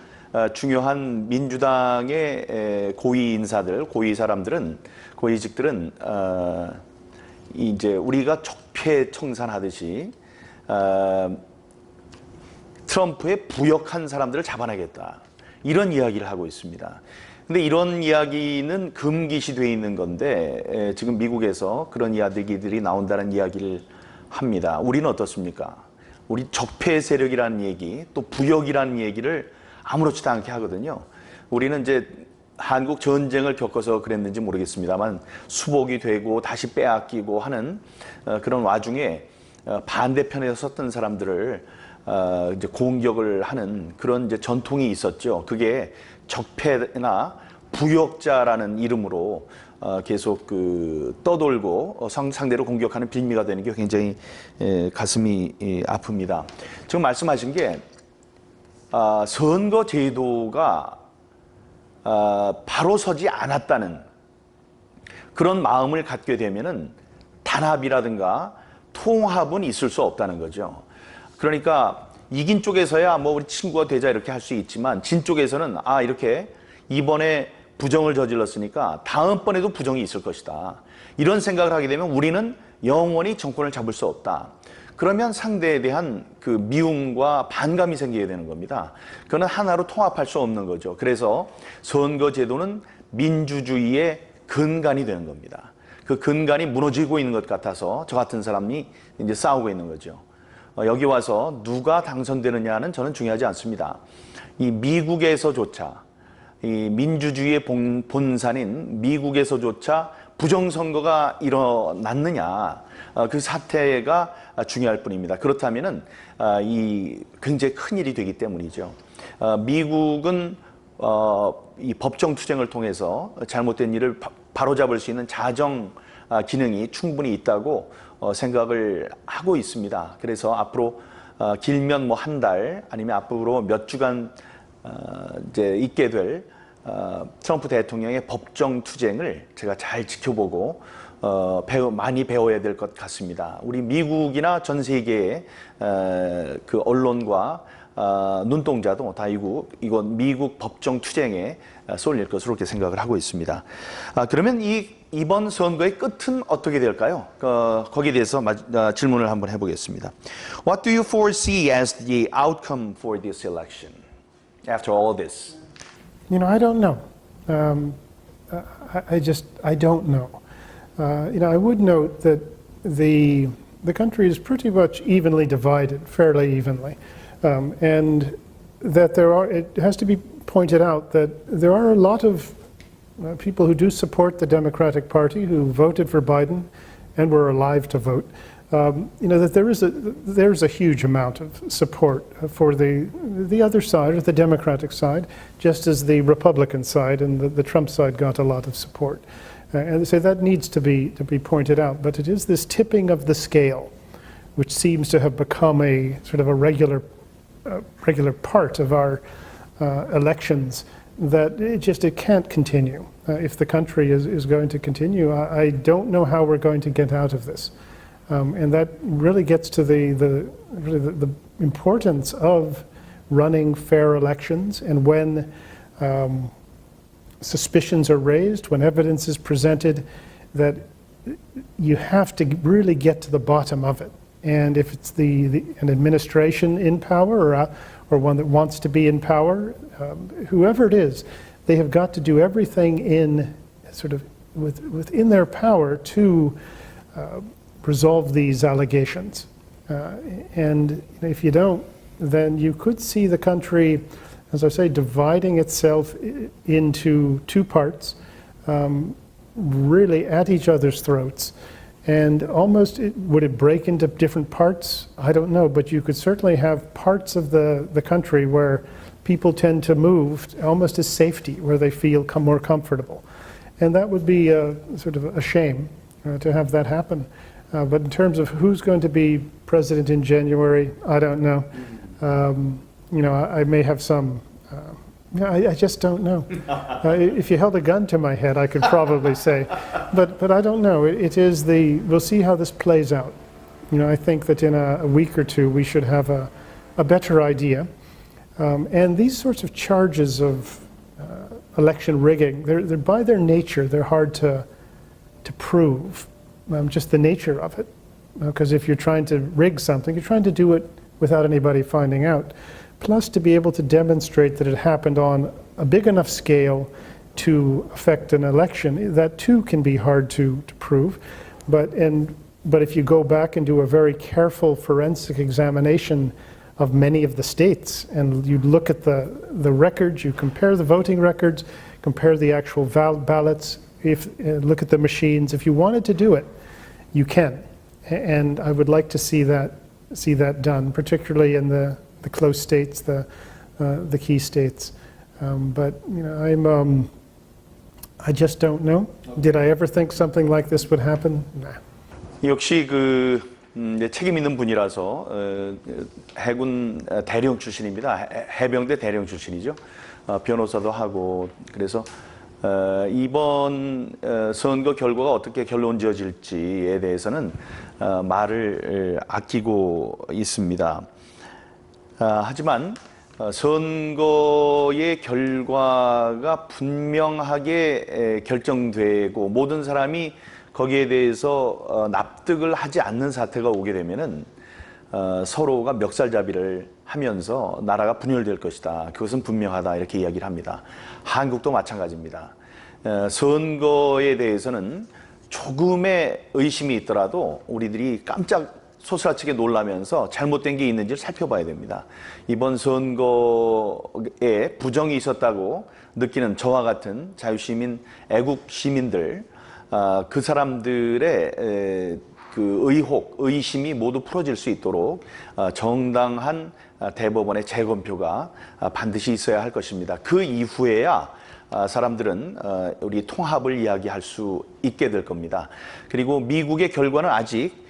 중요한 민주당의 고위 인사들, 고위 사람들은, 고위직들은 이제 우리가 적폐청산하듯이 트럼프의 부역한 사람들을 잡아내겠다, 이런 이야기를 하고 있습니다. 근데 이런 이야기는 금기시되어 있는 건데 지금 미국에서 그런 이야기들이 나온다는 이야기를 합니다. 우리는 어떻습니까? 우리 적폐 세력이라는 얘기, 또 부역이라는 얘기를 아무렇지도 않게 하거든요. 우리는 이제 한국 전쟁을 겪어서 그랬는지 모르겠습니다만 수복이 되고 다시 빼앗기고 하는 그런 와중에 반대편에 섰던 사람들을 이제 공격을 하는 그런 이제 전통이 있었죠. 그게 적폐나 부역자라는 이름으로 계속 떠돌고 상대를 공격하는 빌미가 되는 게 굉장히 가슴이 아픕니다. 지금 말씀하신 게 선거 제도가 바로 서지 않았다는 그런 마음을 갖게 되면은 단합이라든가 통합은 있을 수 없다는 거죠. 그러니까 이긴 쪽에서야 뭐 우리 친구가 되자 이렇게 할 수 있지만 진 쪽에서는 이렇게 이번에 부정을 저질렀으니까 다음번에도 부정이 있을 것이다, 이런 생각을 하게 되면 우리는 영원히 정권을 잡을 수 없다. 그러면 상대에 대한 그 미움과 반감이 생기게 되는 겁니다. 그거는 하나로 통합할 수 없는 거죠. 그래서 선거제도는 민주주의의 근간이 되는 겁니다. 그 근간이 무너지고 있는 것 같아서 저 같은 사람이 이제 싸우고 있는 거죠. 여기 와서 누가 당선되느냐는 저는 중요하지 않습니다. 이 미국에서조차, 이 민주주의의 본산인 미국에서조차 부정선거가 일어났느냐, 그 사태가 중요할 뿐입니다. 그렇다면은 이 굉장히 큰 일이 되기 때문이죠. 미국은 이 법정 투쟁을 통해서 잘못된 일을 바로잡을 수 있는 자정 기능이 충분히 있다고 생각을 하고 있습니다. 그래서 앞으로 길면 뭐 한 달 아니면 앞으로 몇 주간 이제 있게 될 트럼프 대통령의 법정 투쟁을 제가 잘 지켜보고 많이 배워야 될 것 같습니다. 우리 미국이나 전 세계의 그 언론과 눈동자도 다 이건 미국 법정 투쟁에 쏠릴 것으로 그렇게 생각을 하고 있습니다. 그러면 이번 선거의 끝은 어떻게 될까요? 거기에 대해서 질문을 한번 해보겠습니다. What do you foresee as the outcome for this election after all this?
I don't know. I don't know. I would note that the country is pretty much evenly divided, fairly evenly, and that it has to be pointed out that there are a lot of people who do support the Democratic Party who voted for Biden and were alive to vote. That there's a huge amount of support for the other side, or the Democratic side, just as the Republican side and the Trump side got a lot of support. And so that needs to be pointed out. But it is this tipping of the scale, which seems to have become a sort of a regular part of our elections, that it can't continue. If the country is going to continue, I don't know how we're going to get out of this. And that really gets to the importance of running fair elections, and when suspicions are raised, when evidence is presented, that you have to really get to the bottom of it. And if it's an administration in power or one that wants to be in power, whoever it is, they have got to do everything within their power to resolve these allegations. And if you don't, then you could see the country, as I say, dividing itself into two parts, really at each other's throats. And almost, would it break into different parts? I don't know, but you could certainly have parts of the country where people tend to move almost as safety, where they feel more comfortable. And that would be sort of a shame to have that happen. But in terms of who's going to be president in January, I don't know. I may have some. I just don't know. If you held a gun to my head, I could probably say, but I don't know. We'll see how this plays out. I think that in a week or two we should have a better idea. And these sorts of charges of election rigging, they're by their nature, they're hard to prove. Just the nature of it. Because if you're trying to rig something, you're trying to do it without anybody finding out. Plus, to be able to demonstrate that it happened on a big enough scale to affect an election, that too can be hard to prove. But if you go back and do a very careful forensic examination of many of the states, and you look at the records, you compare the voting records, compare the actual ballots, look at the machines. If you wanted to do it, you can. And I would like to see that done, particularly in the close states, the key states. But I just don't know. Did I ever think something like this would happen? Nah.
역시 이제 책임 있는 분이라서 해군 대령 출신입니다. 해병대 대령 출신이죠. 변호사도 하고 그래서 이번 선거 결과가 어떻게 결론 지어질지에 대해서는 말을 아끼고 있습니다. 하지만 선거의 결과가 분명하게 결정되고 모든 사람이 거기에 대해서 납득을 하지 않는 사태가 오게 되면은 서로가 멱살잡이를 하면서 나라가 분열될 것이다. 그것은 분명하다. 이렇게 이야기를 합니다. 한국도 마찬가지입니다. 선거에 대해서는 조금의 의심이 있더라도 우리들이 깜짝 소스라치게 놀라면서 잘못된 게 있는지를 살펴봐야 됩니다. 이번 선거에 부정이 있었다고 느끼는 저와 같은 자유시민, 애국 시민들, 그 사람들의 그 의혹, 의심이 모두 풀어질 수 있도록 정당한 대법원의 재검표가 반드시 있어야 할 것입니다. 그 이후에야 사람들은 우리 통합을 이야기할 수 있게 될 겁니다. 그리고 미국의 결과는 아직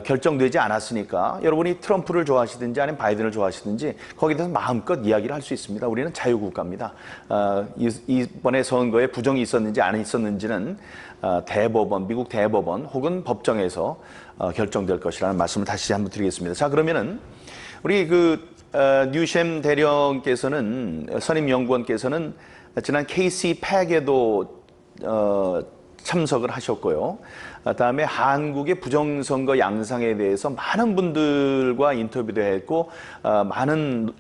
결정되지 않았으니까 여러분이 트럼프를 좋아하시든지 아니면 바이든을 좋아하시든지 거기에 대해서 마음껏 이야기를 할 수 있습니다. 우리는 자유국가입니다. 이번에 선거에 부정이 있었는지 안 있었는지는 대법원, 미국 대법원 혹은 법정에서 결정될 것이라는 말씀을 다시 한번 드리겠습니다. 자, 그러면은 우리 뉴셴 대령께서는 선임 연구원께서는 지난 KC 팩에도 참석을 하셨고요. 다음에 한국의 부정선거 양상에 대해서 많은 분들과 인터뷰도 했고 많은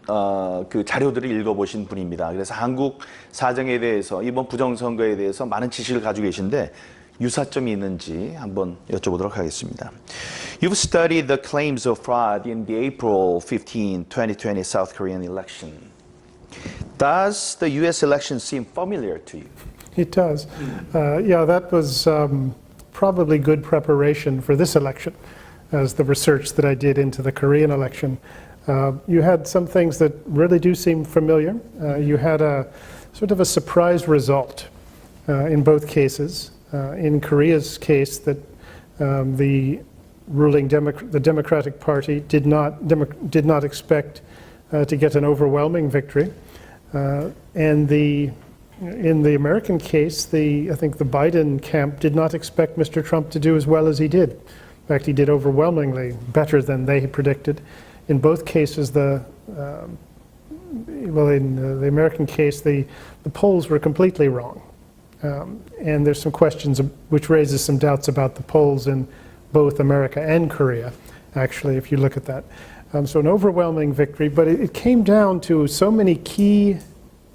그 자료들을 읽어보신 분입니다. 그래서 한국 사정에 대해서 이번 부정선거에 대해서 많은 지식을 가지고 계신데 유사점이 있는지 한번 여쭤보도록 하겠습니다. You've studied the claims of fraud in the April 15, 2020 South Korean election. Does the U.S. election seem familiar to you?
It does. Yeah, that was probably good preparation for this election, as the research that I did into the Korean election. You had some things that really do seem familiar. You had a sort of a surprise result in both cases. In Korea's case, that the ruling the Democratic Party did not expect to get an overwhelming victory, and in the American case, I think the Biden camp did not expect Mr. Trump to do as well as he did. In fact, he did overwhelmingly better than they predicted. In both cases, in the American case, the polls were completely wrong. And there's some questions which raises some doubts about the polls in both America and Korea. actually, if you look at that. So an overwhelming victory, but it came down to so many key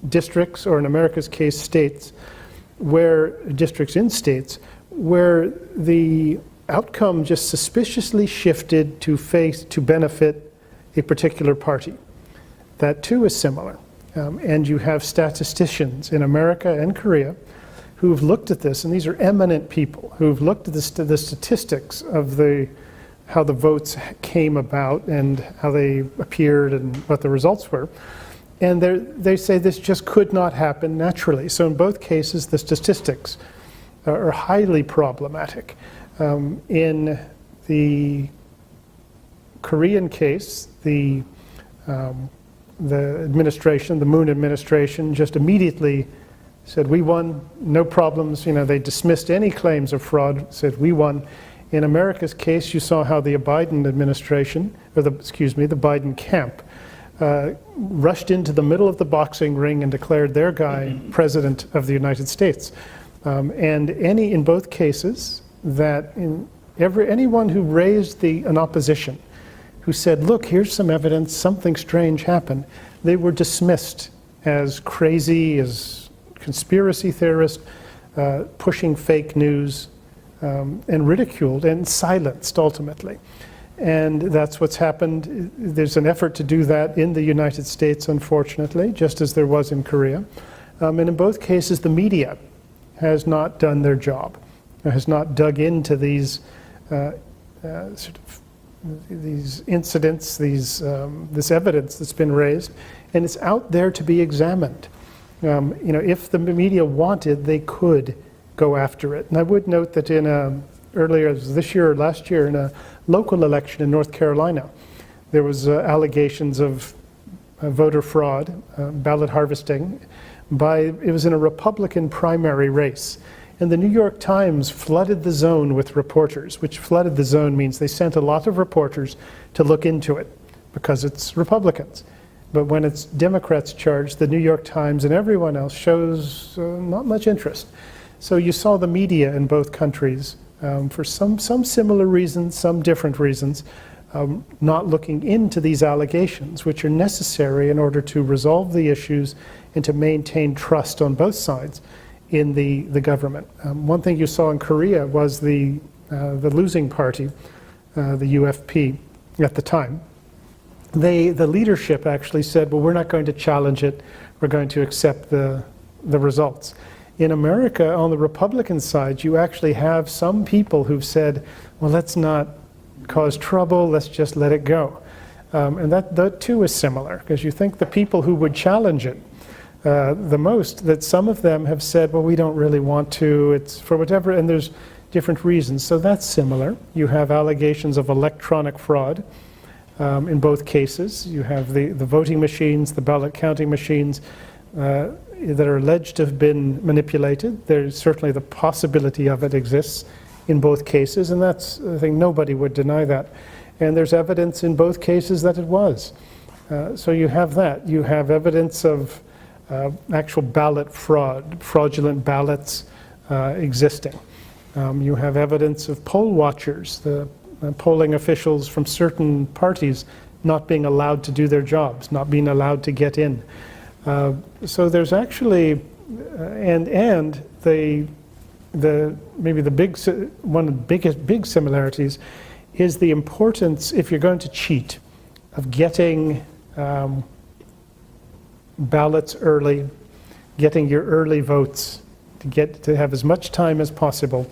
districts, or in America's case, states, districts in states, where the outcome just suspiciously shifted to benefit a particular party. That too is similar. And you have statisticians in America and Korea who've looked at this, and these are eminent people who've looked at the statistics of how the votes came about and how they appeared and what the results were. And they say this just could not happen naturally. So in both cases, the statistics are highly problematic. In the Korean case, the administration, the Moon administration, just immediately said, we won, no problems. They dismissed any claims of fraud, said we won. In America's case, you saw how the Biden administration, or the Biden camp, rushed into the middle of the boxing ring and declared their guy president of the United States. And in both cases, anyone who raised an opposition, who said, look, here's some evidence, something strange happened, they were dismissed as crazy, as conspiracy theorists, pushing fake news, and ridiculed and silenced ultimately. And that's what's happened. There's an effort to do that in the United States, unfortunately, just as there was in Korea. And in both cases, the media has not done their job, has not dug into these these incidents, this evidence that's been raised, and it's out there to be examined. If the media wanted, they could go after it. And I would note that earlier this year or last year, in a local election in North Carolina, there was allegations of voter fraud, ballot harvesting. It was in a Republican primary race. And the New York Times flooded the zone with reporters, which flooded the zone means they sent a lot of reporters to look into it because it's Republicans. But when it's Democrats charged, the New York Times and everyone else shows not much interest. So you saw the media in both countries, for some similar reasons, some different reasons, not looking into these allegations, which are necessary in order to resolve the issues and to maintain trust on both sides in the government. One thing you saw in Korea was the losing party, the UFP at the time. The leadership actually said, well, we're not going to challenge it, we're going to accept the results. In America, on the Republican side, you actually have some people who've said, well, let's not cause trouble, let's just let it go. And that too is similar, because you think the people who would challenge it the most, that some of them have said, well, we don't really want to, it's for whatever, and there's different reasons. So that's similar. You have allegations of electronic fraud in both cases. You have the voting machines, the ballot counting machines, that are alleged to have been manipulated. There's certainly the possibility of it exists in both cases, and that's, I think nobody would deny that. And there's evidence in both cases that it was. So you have that. You have evidence of actual ballot fraud, fraudulent ballots existing. You have evidence of poll watchers, the polling officials from certain parties not being allowed to do their jobs, not being allowed to get in. So there's actually, and maybe one of the big similarities is the importance, if you're going to cheat, of getting ballots early, getting your early votes, to have as much time as possible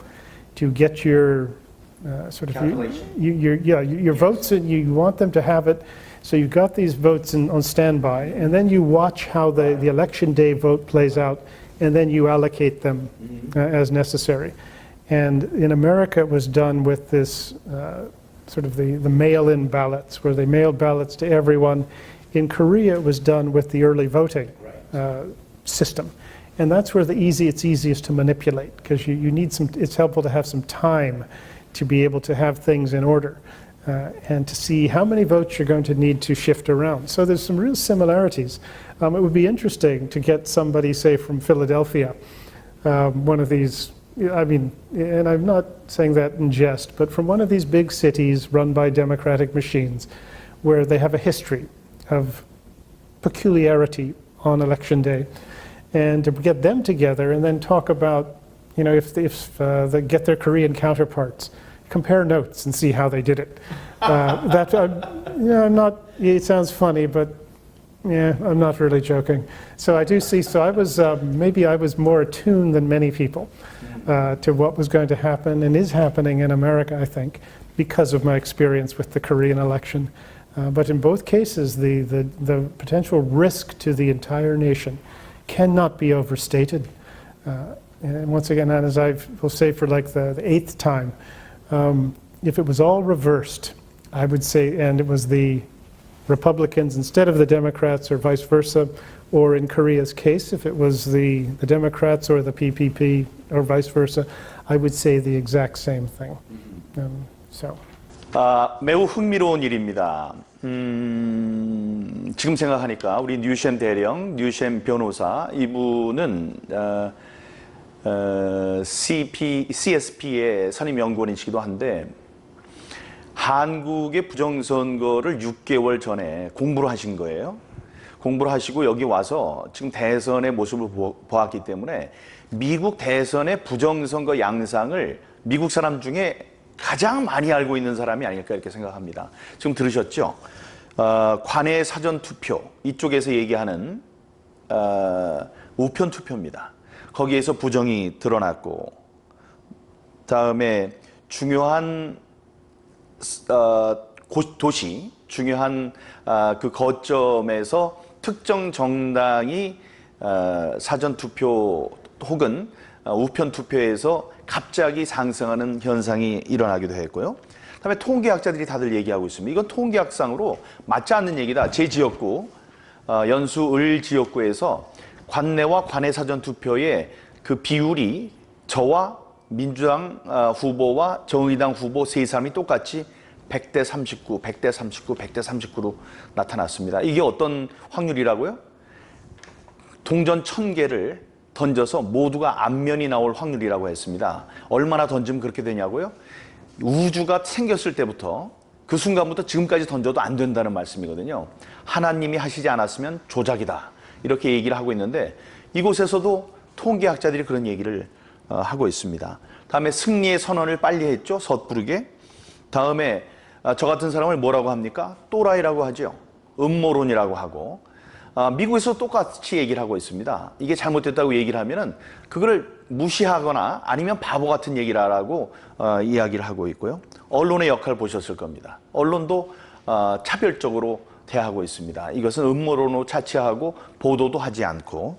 to get your your votes, and you want them to have it. So you've got these votes on standby, and then you watch how the election day vote plays out, and then you allocate them as necessary. And in America, it was done with this sort of the mail-in ballots, where they mailed ballots to everyone. In Korea, it was done with the early voting system. And that's where it's easiest to manipulate, because you need it's helpful to have some time to be able to have things in order. And to see how many votes you're going to need to shift around. So there's some real similarities. It would be interesting to get somebody, say, from Philadelphia, one of these I mean, and I'm not saying that in jest, but from one of these big cities run by democratic machines where they have a history of peculiarity on election day, and to get them together and then talk about, if they get their Korean counterparts, compare notes and see how they did it. I'm not, it sounds funny, but yeah, I'm not really joking. So I do see, so I was, maybe I was more attuned than many people to what was going to happen and is happening in America, I think, because of my experience with the Korean election. But in both cases, the potential risk to the entire nation cannot be overstated. And once again, and as I will say for like the eighth time, if it was all reversed, I would say, and it was the Republicans instead of the Democrats or vice versa, or in Korea's case, if it was the Democrats or the PPP or vice versa, I would say the exact same thing. So.
매우 흥미로운 일입니다. 지금 생각하니까 우리 뉴셴 대령, 뉴셴 변호사 이분은 CSP의 선임 연구원이시기도 한데 한국의 부정선거를 6개월 전에 공부를 하신 거예요. 공부를 하시고 여기 와서 지금 대선의 모습을 보았기 때문에 미국 대선의 부정선거 양상을 미국 사람 중에 가장 많이 알고 있는 사람이 아닐까 이렇게 생각합니다. 지금 들으셨죠? 관외 사전투표 이쪽에서 얘기하는 우편 투표입니다. 거기에서 부정이 드러났고 다음에 중요한 도시, 중요한 그 거점에서 특정 정당이 사전투표 혹은 우편 투표에서 갑자기 상승하는 현상이 일어나기도 했고요. 그다음에 통계학자들이 다들 얘기하고 있습니다. 이건 통계학상으로 맞지 않는 얘기다. 제 지역구, 연수 을 지역구에서 관내와 관외 사전투표의 그 비율이 저와 민주당 후보와 정의당 후보 세 사람이 똑같이 100대 39, 100대 39, 100대 39로 나타났습니다. 이게 어떤 확률이라고요? 동전 1000개를 던져서 모두가 앞면이 나올 확률이라고 했습니다. 얼마나 던지면 그렇게 되냐고요? 우주가 생겼을 때부터 그 순간부터 지금까지 던져도 안 된다는 말씀이거든요. 하나님이 하시지 않았으면 조작이다. 이렇게 얘기를 하고 있는데 이곳에서도 통계학자들이 그런 얘기를 하고 있습니다. 다음에 승리의 선언을 빨리 했죠. 섣부르게. 다음에 저 같은 사람을 뭐라고 합니까? 또라이라고 하죠. 음모론이라고 하고. 미국에서 똑같이 얘기를 하고 있습니다. 이게 잘못됐다고 얘기를 하면은 그거를 무시하거나 아니면 바보 같은 얘기를 하라고 이야기를 하고 있고요. 언론의 역할을 보셨을 겁니다. 언론도 차별적으로 대하고 있습니다. 이것은 음모론으로 차치하고 보도도 하지 않고.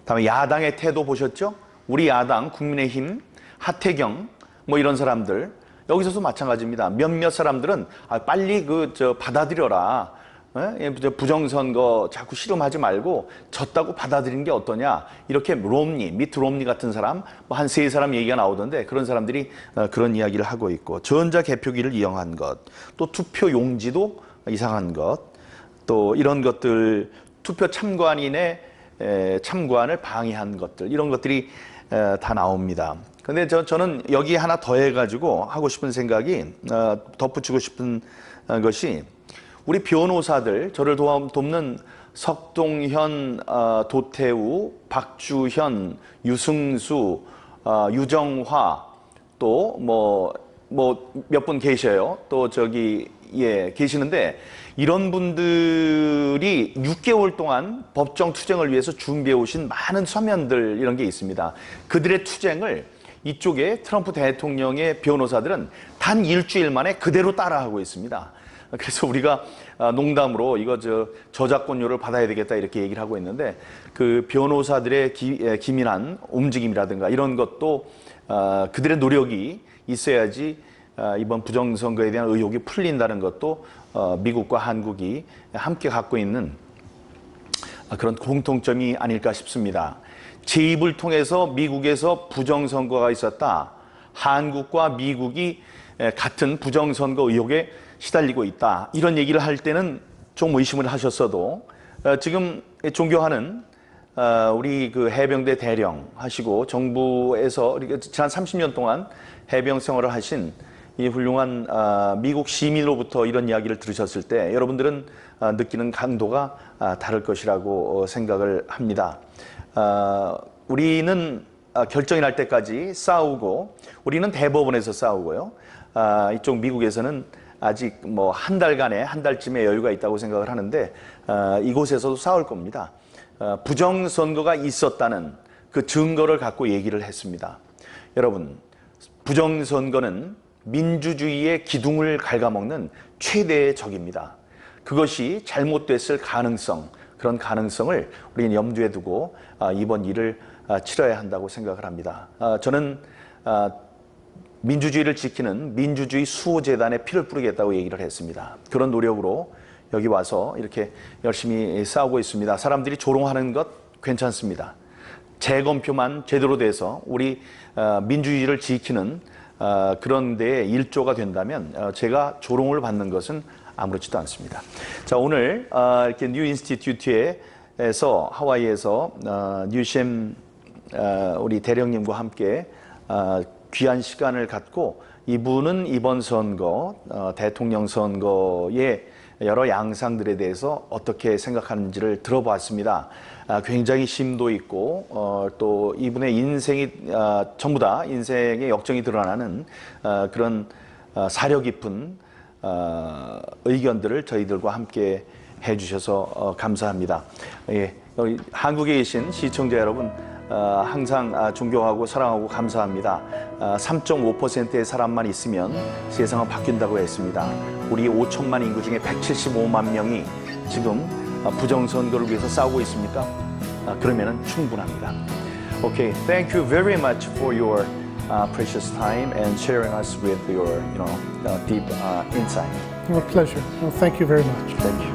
다음에 야당의 태도 보셨죠? 우리 야당, 국민의힘, 하태경 뭐 이런 사람들 여기서도 마찬가지입니다. 몇몇 사람들은 빨리 받아들여라. 부정선거 자꾸 실험하지 말고 졌다고 받아들이는 게 어떠냐. 이렇게 미트 롬니 같은 사람, 한 3사람 얘기가 나오던데 그런 사람들이 그런 이야기를 하고 있고 전자개표기를 이용한 것, 또 투표 용지도 이상한 것, 또 이런 것들, 투표 참관인의 참관을 방해한 것들, 이런 것들이 다 나옵니다. 근데 저는 여기 하나 더 해가지고 하고 싶은 생각이, 덧붙이고 싶은 것이 우리 변호사들, 저를 돕는 석동현, 도태우, 박주현, 유승수, 유정화, 또 몇 분 계셔요. 또 계시는데 이런 분들이 6개월 동안 법정 투쟁을 위해서 준비해 오신 많은 서면들 이런 게 있습니다. 그들의 투쟁을 이쪽에 트럼프 대통령의 변호사들은 단 일주일 만에 그대로 따라하고 있습니다. 그래서 우리가 농담으로 이거 저작권료를 받아야 되겠다 이렇게 얘기를 하고 있는데 그 변호사들의 기민한 움직임이라든가 이런 것도 그들의 노력이 있어야지 이번 부정선거에 대한 의혹이 풀린다는 것도 미국과 한국이 함께 갖고 있는 그런 공통점이 아닐까 싶습니다. 제 입을 통해서 미국에서 부정선거가 있었다. 한국과 미국이 같은 부정선거 의혹에 시달리고 있다. 이런 얘기를 할 때는 좀 의심을 하셨어도 지금 존경하는 우리 그 해병대 대령 하시고 정부에서 지난 30년 동안 해병 생활을 하신 이 훌륭한 미국 시민으로부터 이런 이야기를 들으셨을 때 여러분들은 느끼는 강도가 다를 것이라고 생각을 합니다. 우리는 결정이 날 때까지 싸우고 우리는 대법원에서 싸우고요. 이쪽 미국에서는 아직 뭐 한 달간의 한 달쯤의 여유가 있다고 생각을 하는데 이곳에서도 싸울 겁니다. 부정선거가 있었다는 그 증거를 갖고 얘기를 했습니다. 여러분, 부정선거는 민주주의의 기둥을 갉아먹는 최대의 적입니다. 그것이 잘못됐을 가능성, 그런 가능성을 우리는 염두에 두고 이번 일을 치러야 한다고 생각을 합니다. 저는 민주주의를 지키는 민주주의 수호재단에 피를 뿌리겠다고 얘기를 했습니다. 그런 노력으로 여기 와서 이렇게 열심히 싸우고 있습니다. 사람들이 조롱하는 것 괜찮습니다. 재검표만 제대로 돼서 우리 민주주의를 지키는 그런 데에 일조가 된다면 제가 조롱을 받는 것은 아무렇지도 않습니다. 자, 오늘 이렇게 뉴 인스티튜트에서 하와이에서 뉴셴 우리 대령님과 함께 귀한 시간을 갖고 이분은 이번 선거 대통령 선거의 여러 양상들에 대해서 어떻게 생각하는지를 들어봤습니다. 굉장히 심도 있고 또 이분의 인생이 전부 다 인생의 역정이 드러나는 그런 사려 깊은 의견들을 저희들과 함께 해주셔서 감사합니다. 예, 여기 한국에 계신 시청자 여러분 항상 존경하고 사랑하고 감사합니다. 3.5%의 사람만 있으면 세상은 바뀐다고 했습니다. 우리 5천만 인구 중에 175만 명이 지금 부정선거를 위해서 싸우고 있습니까? 그러면 충분합니다. Okay, thank you very much for your precious time and sharing us with your deep insight.
A pleasure. Well, thank you very much.
Thank you.